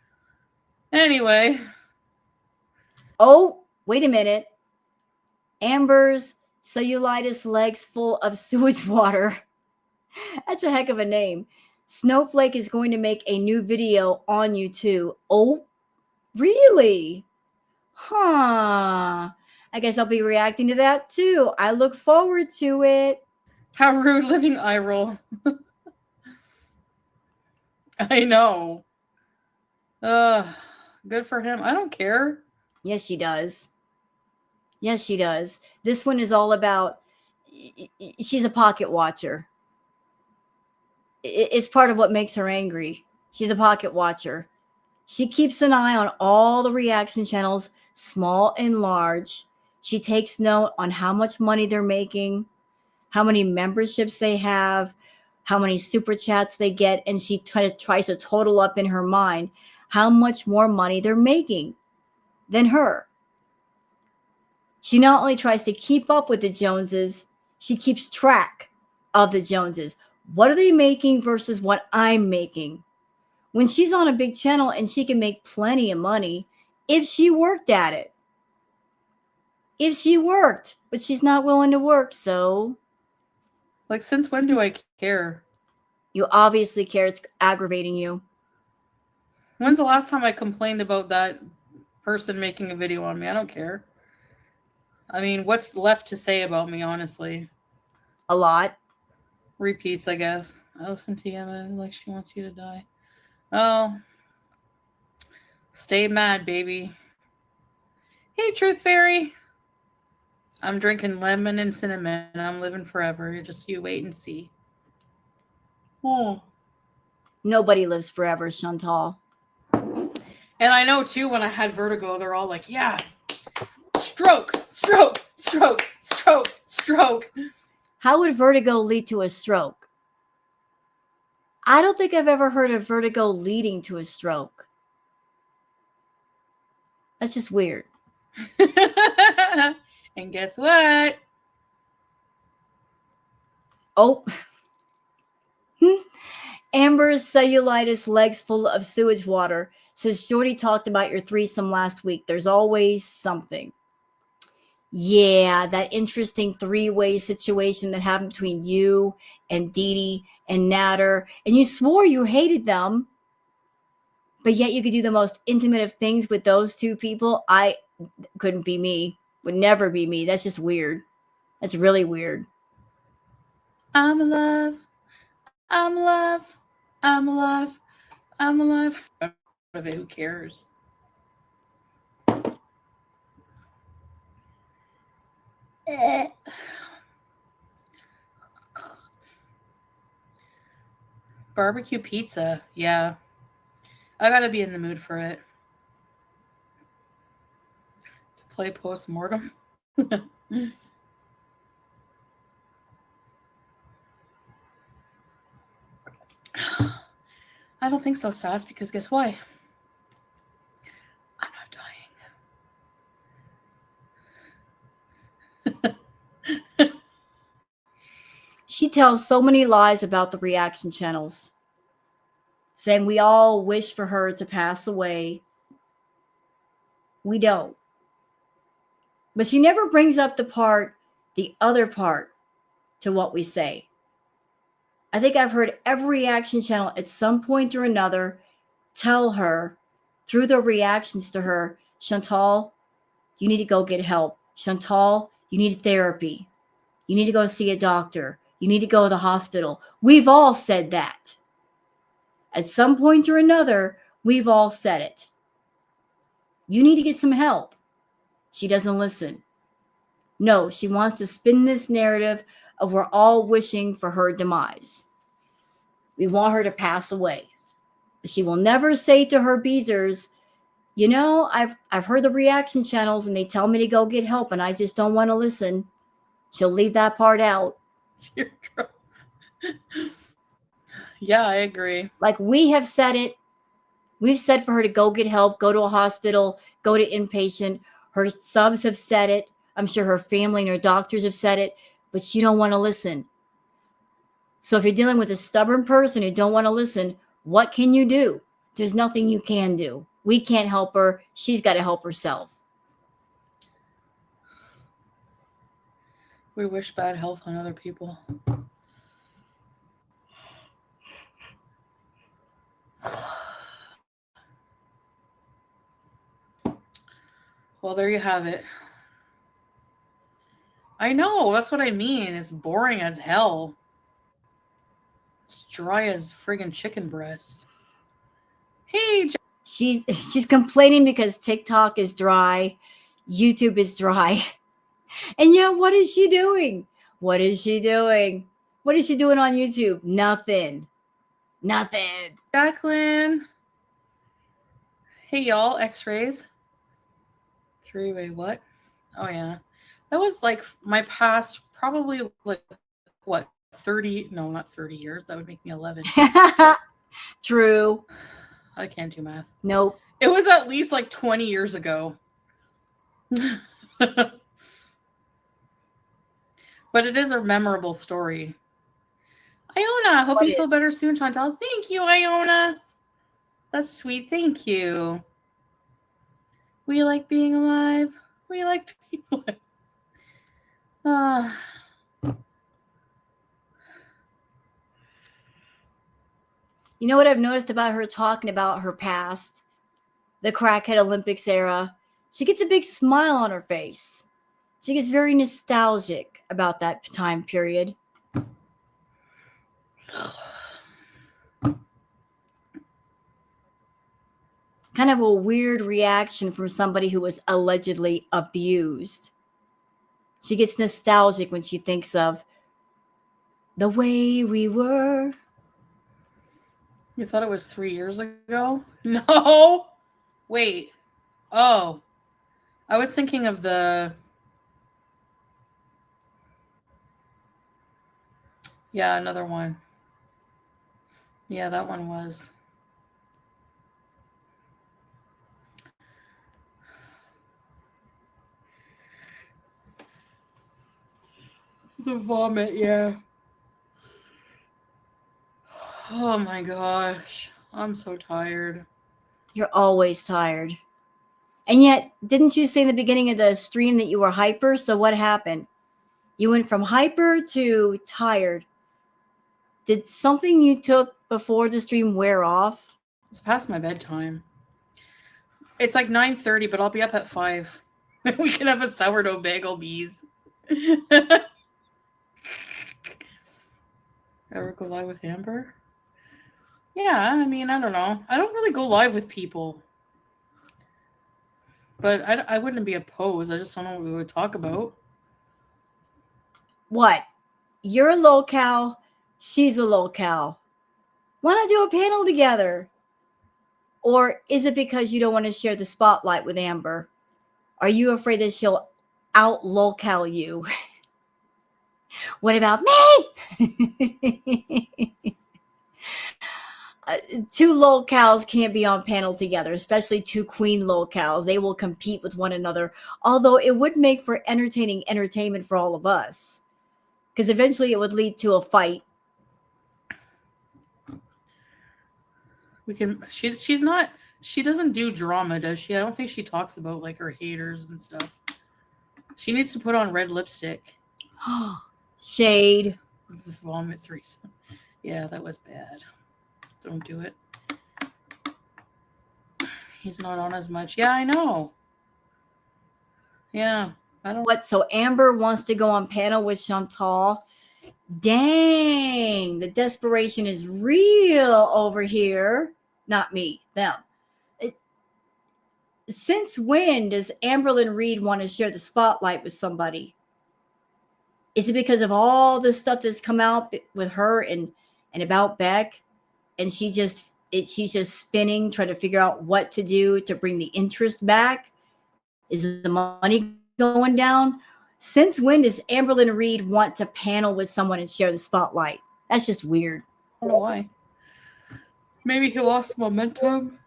Anyway. Oh, wait a minute. Amber's cellulitis legs full of sewage water. That's a heck of a name. Snowflake is going to make a new video on you too. Oh, really? Huh. I guess I'll be reacting to that too. I look forward to it. How rude, living eye roll. I know. Good for him. I don't care. Yes, she does. Yes, she does. This one is all about, she's a pocket watcher. It's part of what makes her angry. She's a pocket watcher. She keeps an eye on all the reaction channels, small and large. She takes note on how much money they're making, how many memberships they have, how many super chats they get, and she tries to total up in her mind how much more money they're making than her. She not only tries to keep up with the Joneses, she keeps track of the Joneses. What are they making versus what I'm making? When she's on a big channel and she can make plenty of money if she worked at it. If she worked, but she's not willing to work, so. Like, since when do I care? You obviously care. It's aggravating you. When's the last time I complained about that person making a video on me? I don't care. I mean, what's left to say about me, honestly? A lot. Repeats, I guess. I listen to Yemma like she wants you to die. Oh. Stay mad, baby. Hey, Truth Fairy. I'm drinking lemon and cinnamon, and I'm living forever. Just you wait and see. Oh. Nobody lives forever, Chantal. And I know, too, when I had vertigo, they're all like, yeah, stroke, stroke, stroke, stroke, stroke. How would vertigo lead to a stroke? I don't think I've ever heard of vertigo leading to a stroke. That's just weird. And guess what? Oh, Amber's cellulitis legs full of sewage water. Says Shorty talked about your threesome last week. There's always something. Yeah, that interesting three-way situation that happened between you and Dee Dee and Natter. And you swore you hated them, but yet you could do the most intimate of things with those two people. I couldn't be me. Would never be me. That's just weird. That's really weird. I'm alive. I'm alive. I'm alive. I'm alive. Of it, who cares? Barbecue pizza. Yeah. I gotta be in the mood for it. To play post-mortem. I don't think so, Sass, because guess what? I'm not dying. She tells so many lies about the reaction channels, saying we all wish for her to pass away. We don't. But she never brings up the other part to what we say. I think I've heard every reaction channel at some point or another tell her through their reactions to her, Chantal, you need to go get help. Chantal, you need therapy. You need to go see a doctor. You need to go to the hospital. We've all said that. At some point or another, we've all said it. You need to get some help. She doesn't listen. No, she wants to spin this narrative of we're all wishing for her demise. We want her to pass away. But she will never say to her Beezers, you know, I've heard the reaction channels and they tell me to go get help and I just don't want to listen. She'll leave that part out. Yeah, I agree. Like we have said it. We've said for her to go get help, go to a hospital, go to inpatient. Her subs have said it. I'm sure her family and her doctors have said it, but she don't want to listen. So if you're dealing with a stubborn person who don't want to listen, what can you do? There's nothing you can do. We can't help her. She's got to help herself. We wish bad health on other people. Well, there you have it. I know, that's what I mean. It's boring as hell. It's dry as friggin' chicken breast. Hey, she's complaining because TikTok is dry, YouTube is dry. And yeah, what is she doing? What is she doing? What is she doing on YouTube? Nothing. Nothing. Jacqueline. Hey, y'all, x-rays. Three-way what? Oh, yeah. That was like my past, probably like, what, 30? No, not 30 years. That would make me 11. True. I can't do math. Nope. It was at least like 20 years ago. But it is a memorable story. Iona, hope you feel better soon, Chantal. Thank you, Iona. That's sweet. Thank you. We like being alive. We like being alive. You know what I've noticed about her talking about her past, the crackhead Olympics era? She gets a big smile on her face. She gets very nostalgic about that time period. Kind of a weird reaction from somebody who was allegedly abused. She gets nostalgic when she thinks of the way we were. You thought it was 3 years ago? No. Wait. Oh. I was thinking of the... Yeah, another one. Yeah, that one was... The vomit, yeah. Oh my gosh. I'm so tired. You're always tired. And yet, didn't you say in the beginning of the stream that you were hyper? So what happened? You went from hyper to tired. Did something you took before the stream wear off? It's past my bedtime. It's like 9:30, but I'll be up at 5. We can have a sourdough bagel, bees. Ever go live with Amber? Yeah, I mean, I don't know. I don't really go live with people. But I wouldn't be opposed. I just don't know what we would talk about. What? You're a locale, she's a locale. Why not do a panel together? Or is it because you don't want to share the spotlight with Amber? Are you afraid that she'll out locale you? What about me? uh, Two locales can't be on panel together, especially two queen locales. They will compete with one another, although it would make for entertaining entertainment for all of us, because eventually it would lead to a fight. We can. She's not. She doesn't do drama, does she? I don't think she talks about like her haters and stuff. She needs to put on red lipstick. Shade. Vomit threesome. Yeah, that was bad. Don't do it. He's not on as much. Yeah, I know. Yeah, I don't. What? So Amber wants to go on panel with Chantal. Dang, the desperation is real over here. Not me, them. Since when does Amberlyn Reed want to share the spotlight with somebody? Is it because of all the stuff that's come out with her and about Beck, and she's just spinning, trying to figure out what to do to bring the interest back? Is the money going down? Since when does Amberlyn Reed want to panel with someone and share the spotlight? That's just weird. I don't know why. Maybe he lost momentum.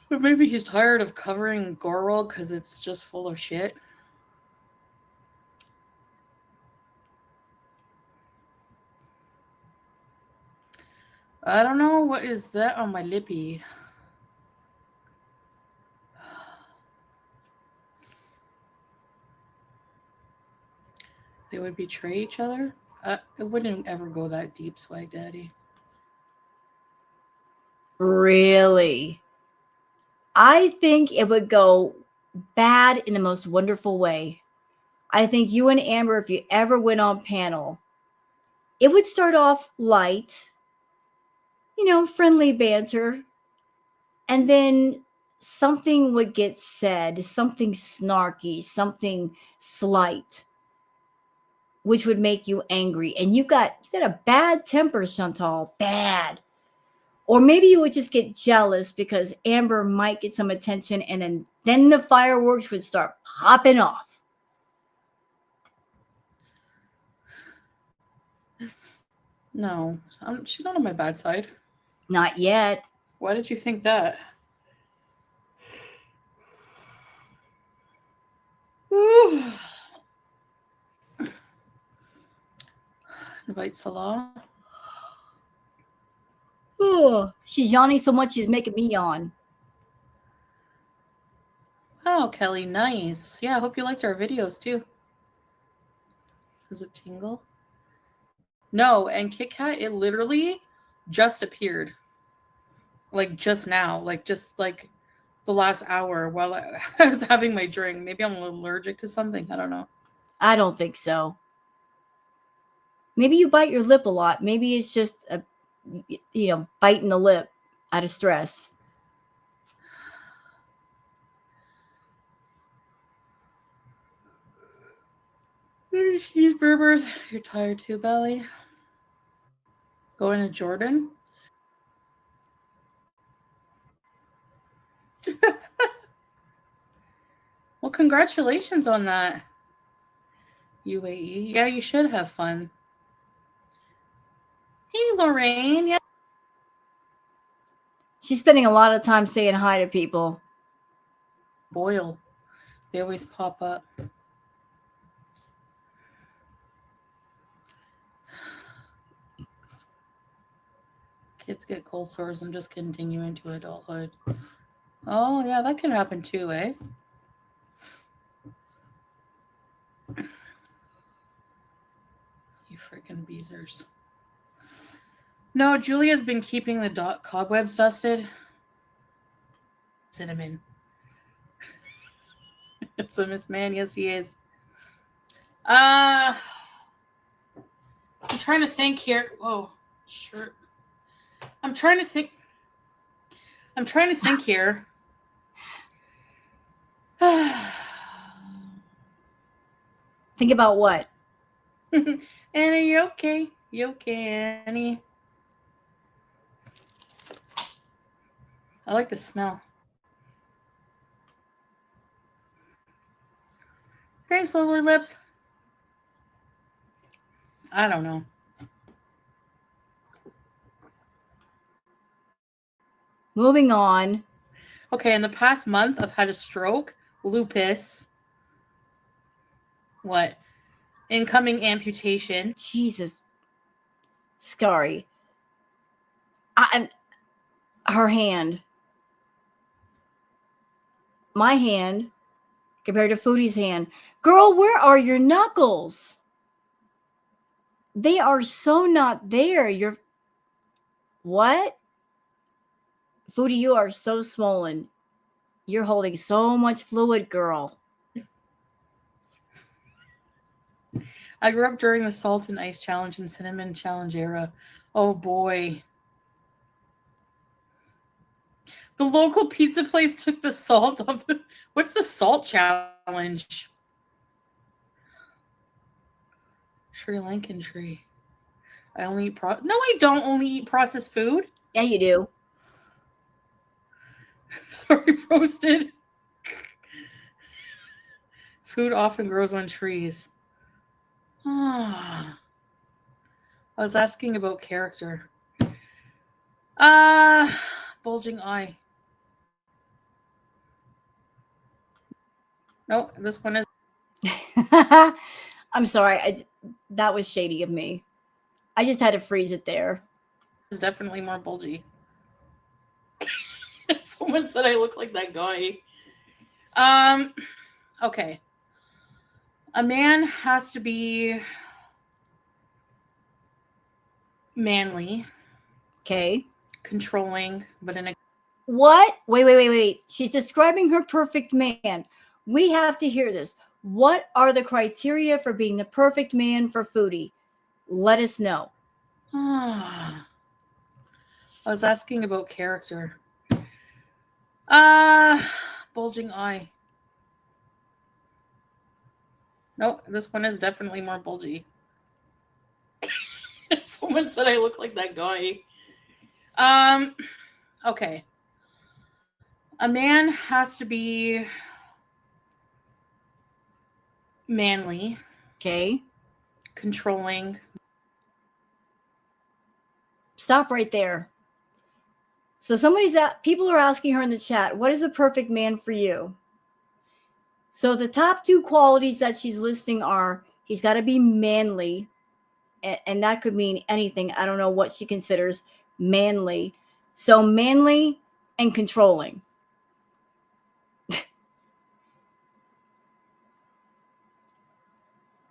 But maybe he's tired of covering Gorwell because it's just full of shit. I don't know. What is that on my lippy? They would betray each other? It wouldn't ever go that deep, Swag Daddy. Really? I think it would go bad in the most wonderful way. I think you and Amber, if you ever went on panel, it would start off light, friendly banter, and then something would get said, something snarky, something slight, which would make you angry. And you got a bad temper, Chantal, bad. Or maybe you would just get jealous because Amber might get some attention, and then the fireworks would start popping off. No, she's not on my bad side. Not yet. Why did you think that? Invite Salah. Oh, she's yawning so much she's making me yawn. Oh, Kelly, nice. Yeah, I hope you liked our videos too. Does it tingle? No, and Kit Kat, it literally just appeared. Like just now. Like just like the last hour while I was having my drink. Maybe I'm allergic to something. I don't know. I don't think so. Maybe you bite your lip a lot. Maybe it's just biting the lip out of stress. Cheeseburgers. You're tired too, Belly? Going to Jordan? Well, congratulations on that. UAE. Yeah, you should have fun. Hey, Lorraine. Yeah. She's spending a lot of time saying hi to people. Boil. They always pop up. Kids get cold sores and just continue into adulthood. Oh, yeah, that could happen too, eh? You freaking beezers. No, Julia's been keeping the cobwebs dusted. Cinnamon. So Miss Man, yes, he is. I'm trying to think here. Whoa, sure. I'm trying to think here. Think about what? Annie, you okay? You okay, Annie? I like the smell. Thanks, lovely lips. I don't know. Moving on. Okay, in the past month, I've had a stroke, lupus. What? Incoming amputation. Jesus. Scary. Her hand. My hand compared to Foodie's hand. Girl, where are your knuckles? They are so not there. You're... What? Foodie, you are so swollen. You're holding so much fluid, girl. I grew up during the Salt and Ice Challenge and Cinnamon Challenge era. Oh boy. The local pizza place took the salt of the... What's the salt challenge? Sri Lankan tree. I only eat no, I don't only eat processed food. Yeah, you do. Sorry, roasted. Food often grows on trees. I was asking about character. Bulging eye. No, this one is... I'm sorry. That was shady of me. I just had to freeze it there. It's definitely more bulgy. Someone said I look like that guy. Okay. A man has to be manly. Okay. Controlling, but in a... What? Wait. She's describing her perfect man. We have to hear this. What are the criteria for being the perfect man for Foodie? Let us know. I was asking about character. Bulging eye. No, this one is definitely more bulgy. Someone said I look like that guy. Okay. A man has to be manly. Okay. Controlling. Stop right there. So people are asking her in the chat, what is a perfect man for you? So the top two qualities that she's listing are, he's got to be manly, and that could mean anything. I don't know what she considers manly. So manly and controlling.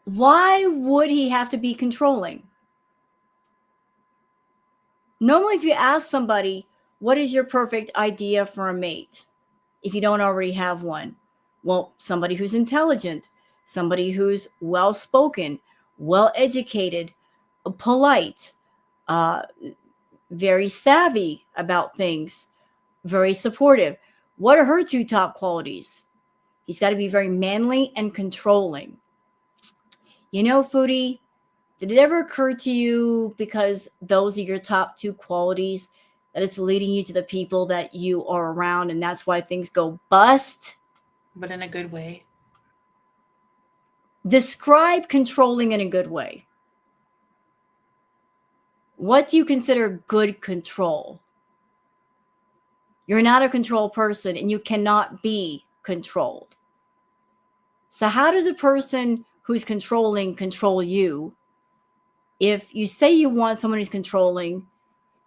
Why would he have to be controlling? Normally, if you ask somebody, what is your perfect idea for a mate? If you don't already have one, well, somebody who's intelligent, somebody who's well-spoken, well-educated, polite, very savvy about things, very supportive. What are her two top qualities? He's got to be very manly and controlling. You know, Foodie, did it ever occur to you, because those are your top two qualities, that it's leading you to the people that you are around, and that's why things go bust? But in a good way. Describe controlling in a good way. What do you consider good control? You're not a control person, and you cannot be controlled. So how does a person who's controlling control you? If you say you want someone who's controlling,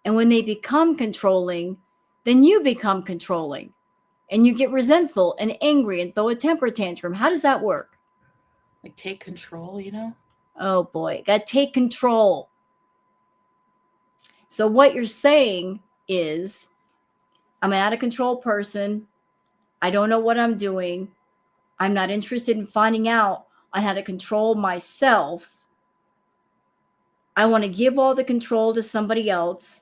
And when they become controlling, then you become controlling. And you get resentful and angry and throw a temper tantrum. How does that work? Like take control, you know? Oh boy, got to take control. So what you're saying is, I'm an out of control person. I don't know what I'm doing. I'm not interested in finding out on how to control myself. I want to give all the control to somebody else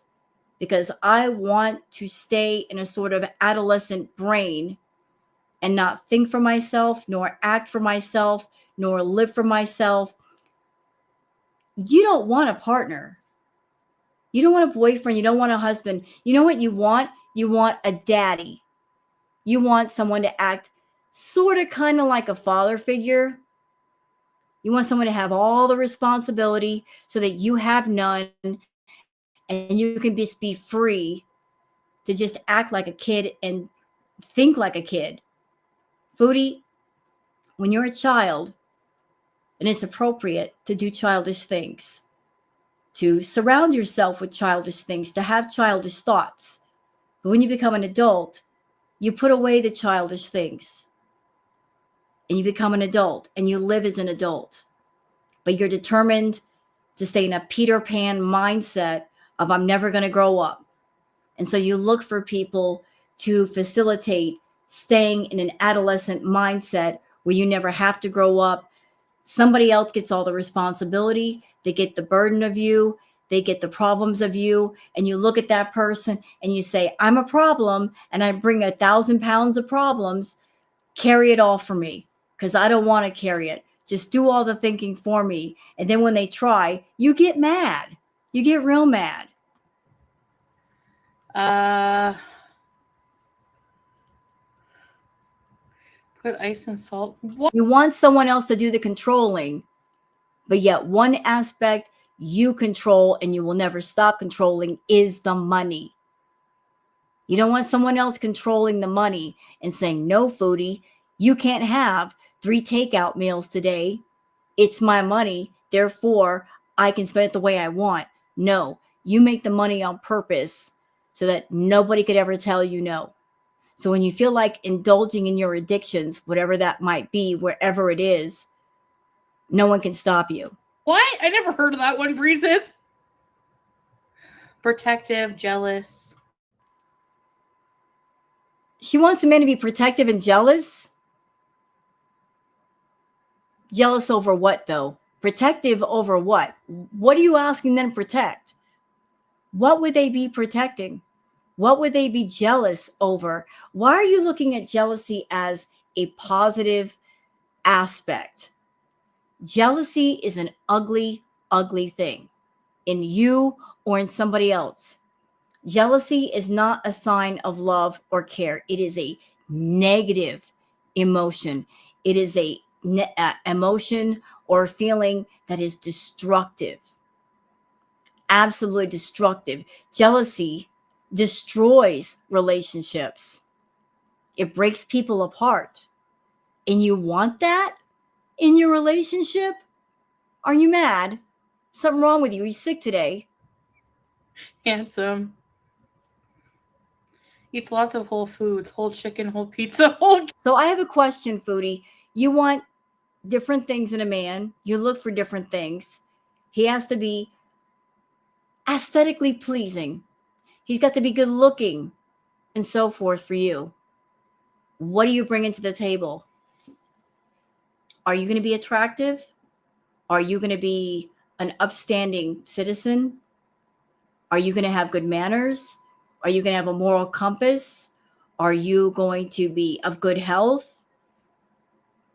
because I want to stay in a sort of adolescent brain and not think for myself, nor act for myself, nor live for myself. You don't want a partner. You don't want a boyfriend. You don't want a husband. You know what you want? You want a daddy. You want someone to act sort of kind of like a father figure. You want someone to have all the responsibility so that you have none, and you can just be free to just act like a kid and think like a kid. Foodie, when you're a child, and it's appropriate to do childish things, to surround yourself with childish things, to have childish thoughts. But when you become an adult, you put away the childish things and you become an adult and you live as an adult. But you're determined to stay in a Peter Pan mindset of I'm never going to grow up. And so you look for people to facilitate staying in an adolescent mindset where you never have to grow up. Somebody else gets all the responsibility. They get the burden of you. They get the problems of you. And you look at that person and you say, I'm a problem and I bring 1,000 pounds of problems. Carry it all for me because I don't want to carry it. Just do all the thinking for me. And then when they try, you get mad. You get real mad. Put ice and salt. What? You want someone else to do the controlling, but yet one aspect you control and you will never stop controlling is the money. You don't want someone else controlling the money and saying, no, Foodie, you can't have 3 takeout meals today. It's my money. Therefore, I can spend it the way I want. No, you make the money on purpose so that nobody could ever tell you no. So when you feel like indulging in your addictions, whatever that might be, wherever it is, no one can stop you. What? I never heard of that one, Breezeth. Protective, jealous. She wants a man to be protective and jealous. Jealous over what, though? Protective over what? What are you asking them to protect? What would they be protecting? What would they be jealous over? Why are you looking at jealousy as a positive aspect? Jealousy is an ugly, ugly thing in you or in somebody else. Jealousy is not a sign of love or care. It is a negative emotion. It is a emotion or feeling that is destructive. Absolutely destructive. Jealousy destroys relationships. It breaks people apart. And you want that in your relationship? Are you mad? Something wrong with you? Are you sick today? Handsome. Eats lots of whole foods, whole chicken, whole pizza, whole... So I have a question, Foodie. You want different things in a man. You look for different things. He has to be aesthetically pleasing. He's got to be good looking and so forth for you. What are you bringing to the table? Are you going to be attractive? Are you going to be an upstanding citizen? Are you going to have good manners? Are you going to have a moral compass? Are you going to be of good health?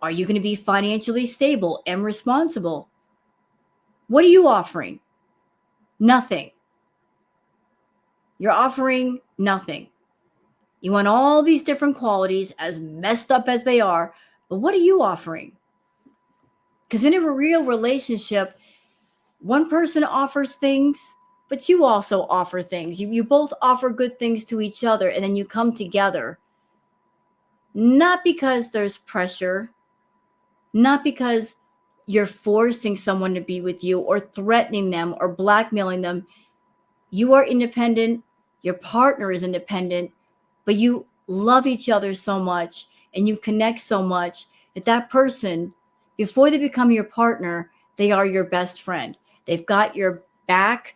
Are you going to be financially stable and responsible? What are you offering? Nothing. You're offering nothing. You want all these different qualities, as messed up as they are, but what are you offering? Because in a real relationship, one person offers things, but you also offer things. You both offer good things to each other, and then you come together. Not because there's pressure, not because you're forcing someone to be with you or threatening them or blackmailing them. You are independent, your partner is independent, but you love each other so much and you connect so much that that person, before they become your partner, they are your best friend. They've got your back,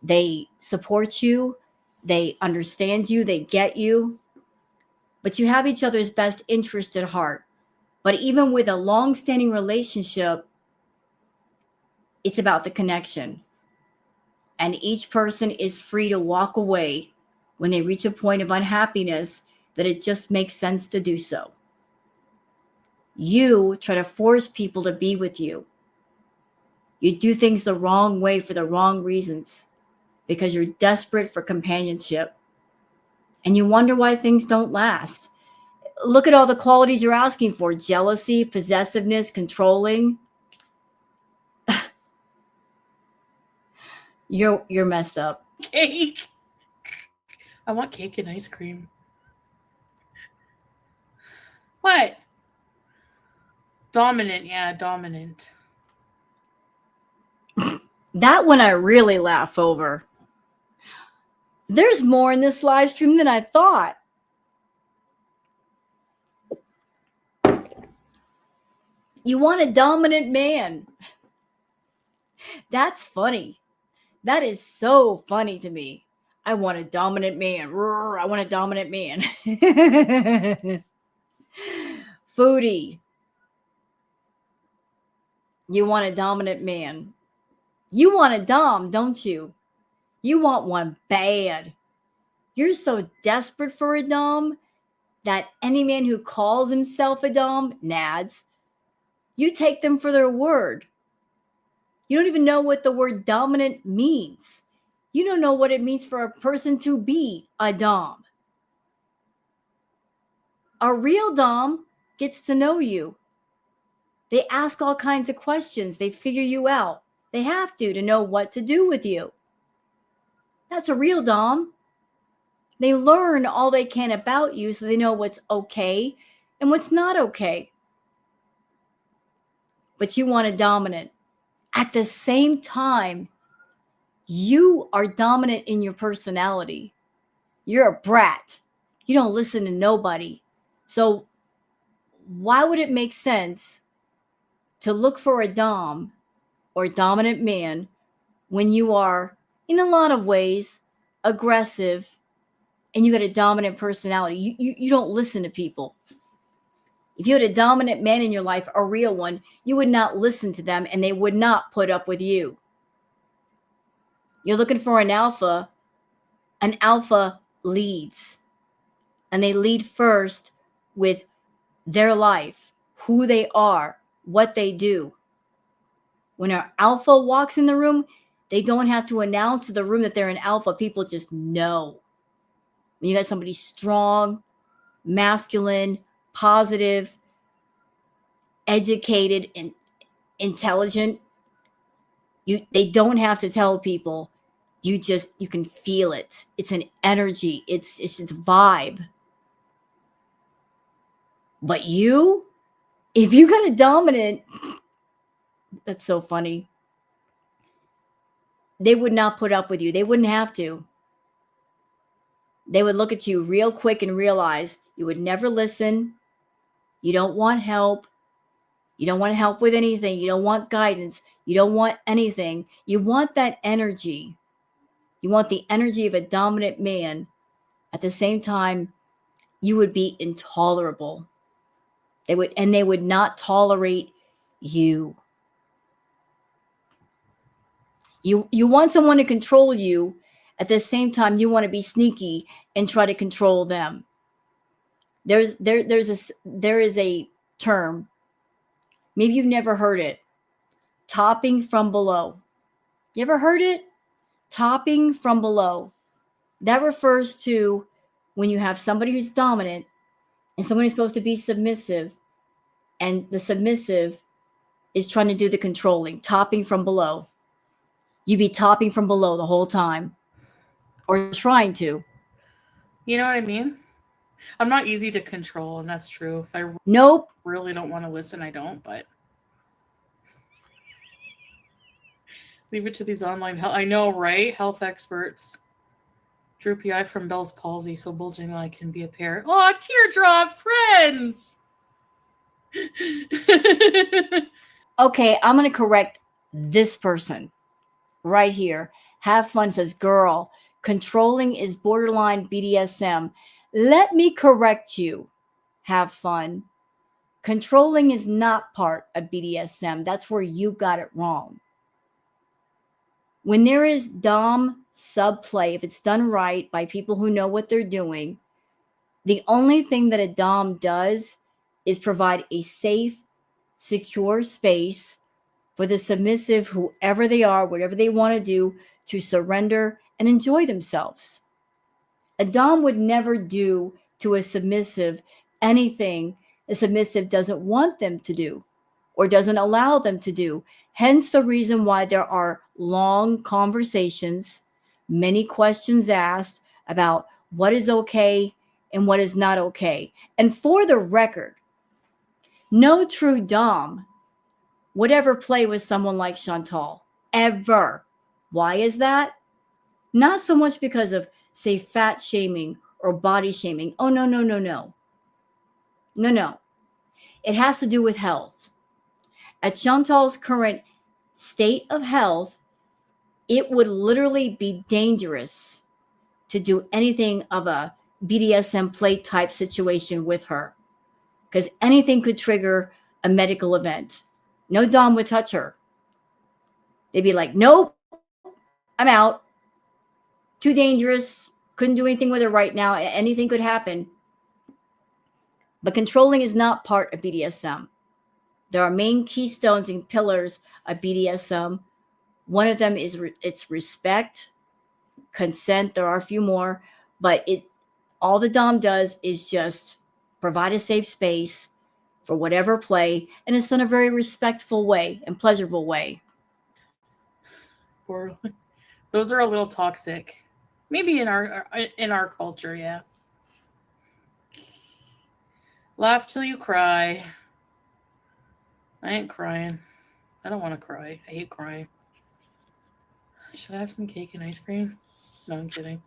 they support you, they understand you, they get you, but you have each other's best interest at heart. But even with a long standing relationship, it's about the connection. And each person is free to walk away when they reach a point of unhappiness that it just makes sense to do so. You try to force people to be with you. You do things the wrong way for the wrong reasons because you're desperate for companionship. And you wonder why things don't last. Look at all the qualities you're asking for: jealousy, possessiveness, controlling. You're messed up. Cake. I want cake and ice cream. What? Dominant, yeah, dominant. That one I really laugh over. There's more in this live stream than I thought. You want a dominant man. That's funny. That is so funny to me. I want a dominant man. Roar, I want a dominant man. Foodie. You want a dominant man. You want a dom, don't you? You want one bad. You're so desperate for a dom that any man who calls himself a dom, nads, you take them for their word. You don't even know what the word dominant means. You don't know what it means for a person to be a dom. A real dom gets to know you. They ask all kinds of questions. They figure you out. They have to know what to do with you. That's a real dom. They learn all they can about you so they know what's okay and what's not okay. But you want a dominant. At the same time, you are dominant in your personality. You're a brat. You don't listen to nobody. So why would it make sense to look for a dom or dominant man when you are, in a lot of ways, aggressive and you got a dominant personality? You don't listen to people. If you had a dominant man in your life, a real one, you would not listen to them and they would not put up with you. You're looking for an alpha leads. And they lead first with their life, who they are, what they do. When an alpha walks in the room, they don't have to announce to the room that they're an alpha. People just know. When you got somebody strong, masculine, positive, educated, and intelligent, they don't have to tell people. You can feel it. It's an energy. It's just a vibe. But if you got a dominant, that's so funny. They would not put up with you. They wouldn't have to. They would look at you real quick and realize you would never listen. You don't want help. You don't want help with anything. You don't want guidance. You don't want anything. You want that energy. You want the energy of a dominant man. At the same time, you would be intolerable. They would not tolerate you. You want someone to control you. At the same time, you want to be sneaky and try to control them. There is a term. Maybe you've never heard it. Topping from below. You ever heard it? Topping from below. That refers to when you have somebody who's dominant and someone who's supposed to be submissive, and the submissive is trying to do the controlling. Topping from below. You be topping from below the whole time, or trying to. You know what I mean? I'm not easy to control, and that's true. If I Nope. really don't want to listen, I don't, but Leave it to these online health. I know, right? Health experts. Droopy eye from Bell's palsy, so bulging eye can be a pair. Oh, teardrop friends. Okay, I'm going to correct this person right here. Have fun says, girl, controlling is borderline BDSM. Let me correct you. Have fun. Controlling is not part of BDSM. That's where you got it wrong. When there is Dom subplay, if it's done right by people who know what they're doing, the only thing that a Dom does is provide a safe, secure space for the submissive, whoever they are, whatever they want to do, to surrender and enjoy themselves. A Dom would never do to a submissive anything a submissive doesn't want them to do or doesn't allow them to do. Hence the reason why there are long conversations, many questions asked about what is okay and what is not okay. And for the record, no true Dom would ever play with someone like Chantal, ever. Why is that? Not so much because of, say, fat shaming or body shaming. Oh, no, no, no, no. No, no. It has to do with health. At Chantal's current state of health, it would literally be dangerous to do anything of a BDSM play type situation with her because anything could trigger a medical event. No Dom would touch her. They'd be like, nope, I'm out. Too dangerous. Couldn't do anything with her right now. Anything could happen. But controlling is not part of BDSM. There are main keystones and pillars of BDSM. One of them is it's respect, consent. There are a few more, but all the Dom does is just provide a safe space for whatever play, and it's in a very respectful way and pleasurable way. Those are a little toxic. Maybe in our culture, yeah. Laugh till you cry. I ain't crying. I don't want to cry. I hate crying. Should I have some cake and ice cream? No, I'm kidding.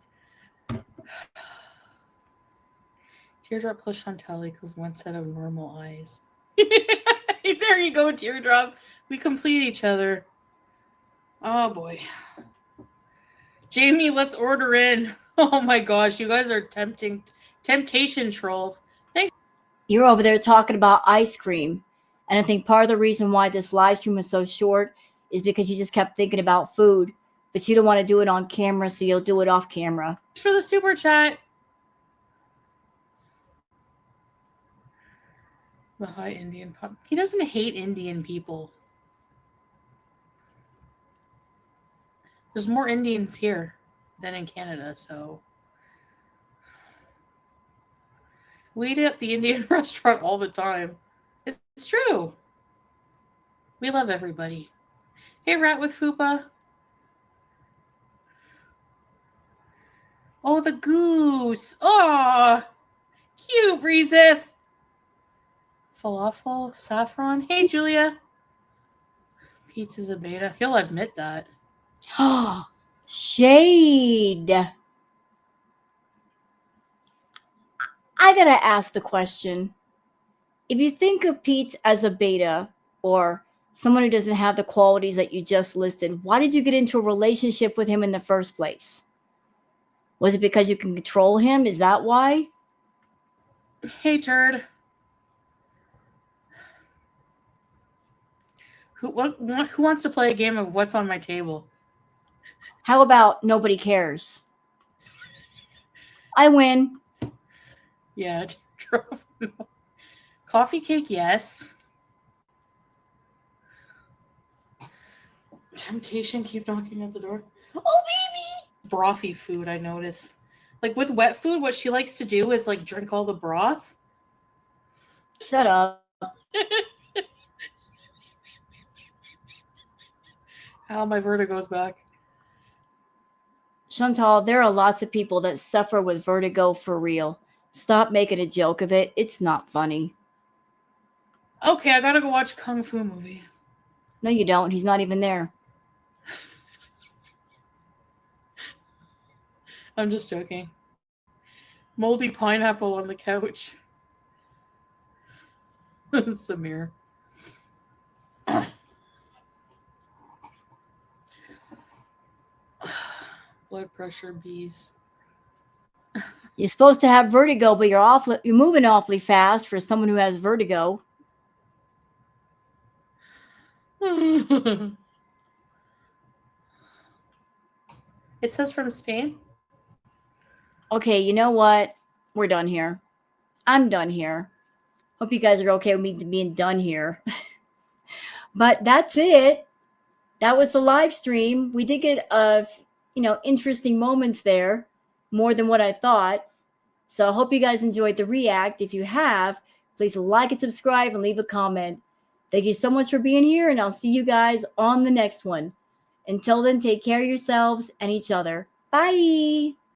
Teardrop plus Chantal equals one set of normal eyes. There you go, Teardrop. We complete each other. Oh boy. Jamie, let's order in. Oh my gosh, you guys are temptation trolls. Thanks. You're over there talking about ice cream. And I think part of the reason why this live stream was so short is because you just kept thinking about food, but you don't want to do it on camera, so you'll do it off camera. Thanks for the super chat. The high Indian pop. He doesn't hate Indian people. There's more Indians here than in Canada, so we eat at the Indian restaurant all the time. It's true. We love everybody. Hey, Rat with Fupa. Oh, the goose. Oh, cute, Breezeth. Falafel, saffron. Hey, Julia. Pizza's a beta. He'll admit that. Shade. I gotta ask the question. If you think of Pete as a beta or someone who doesn't have the qualities that you just listed, why did you get into a relationship with him in the first place? Was it because you can control him? Is that why? Hey, turd. Who wants to play a game of what's on my table? How about nobody cares? I win. Yeah. Coffee cake, yes. Temptation, keep knocking at the door. Oh, baby! Brothy food, I notice. Like with wet food, what she likes to do is like drink all the broth. Shut up. How my vertigo's back. Chantal, there are lots of people that suffer with vertigo for real. Stop making a joke of it. It's not funny. Okay, I gotta go watch Kung Fu movie. No, you don't. He's not even there. I'm just joking. Moldy pineapple on the couch. Samir. Blood pressure bees. You're supposed to have vertigo, but you're moving awfully fast for someone who has vertigo. It says from Spain. Okay, you know what? We're done here. I'm done here. Hope you guys are okay with me being done here. But that's it. That was the live stream. We did get interesting moments there, more than what I thought. So I hope you guys enjoyed the react. If you have, please like and subscribe and leave a comment. Thank you so much for being here, and I'll see you guys on the next one. Until then, take care of yourselves and each other. Bye.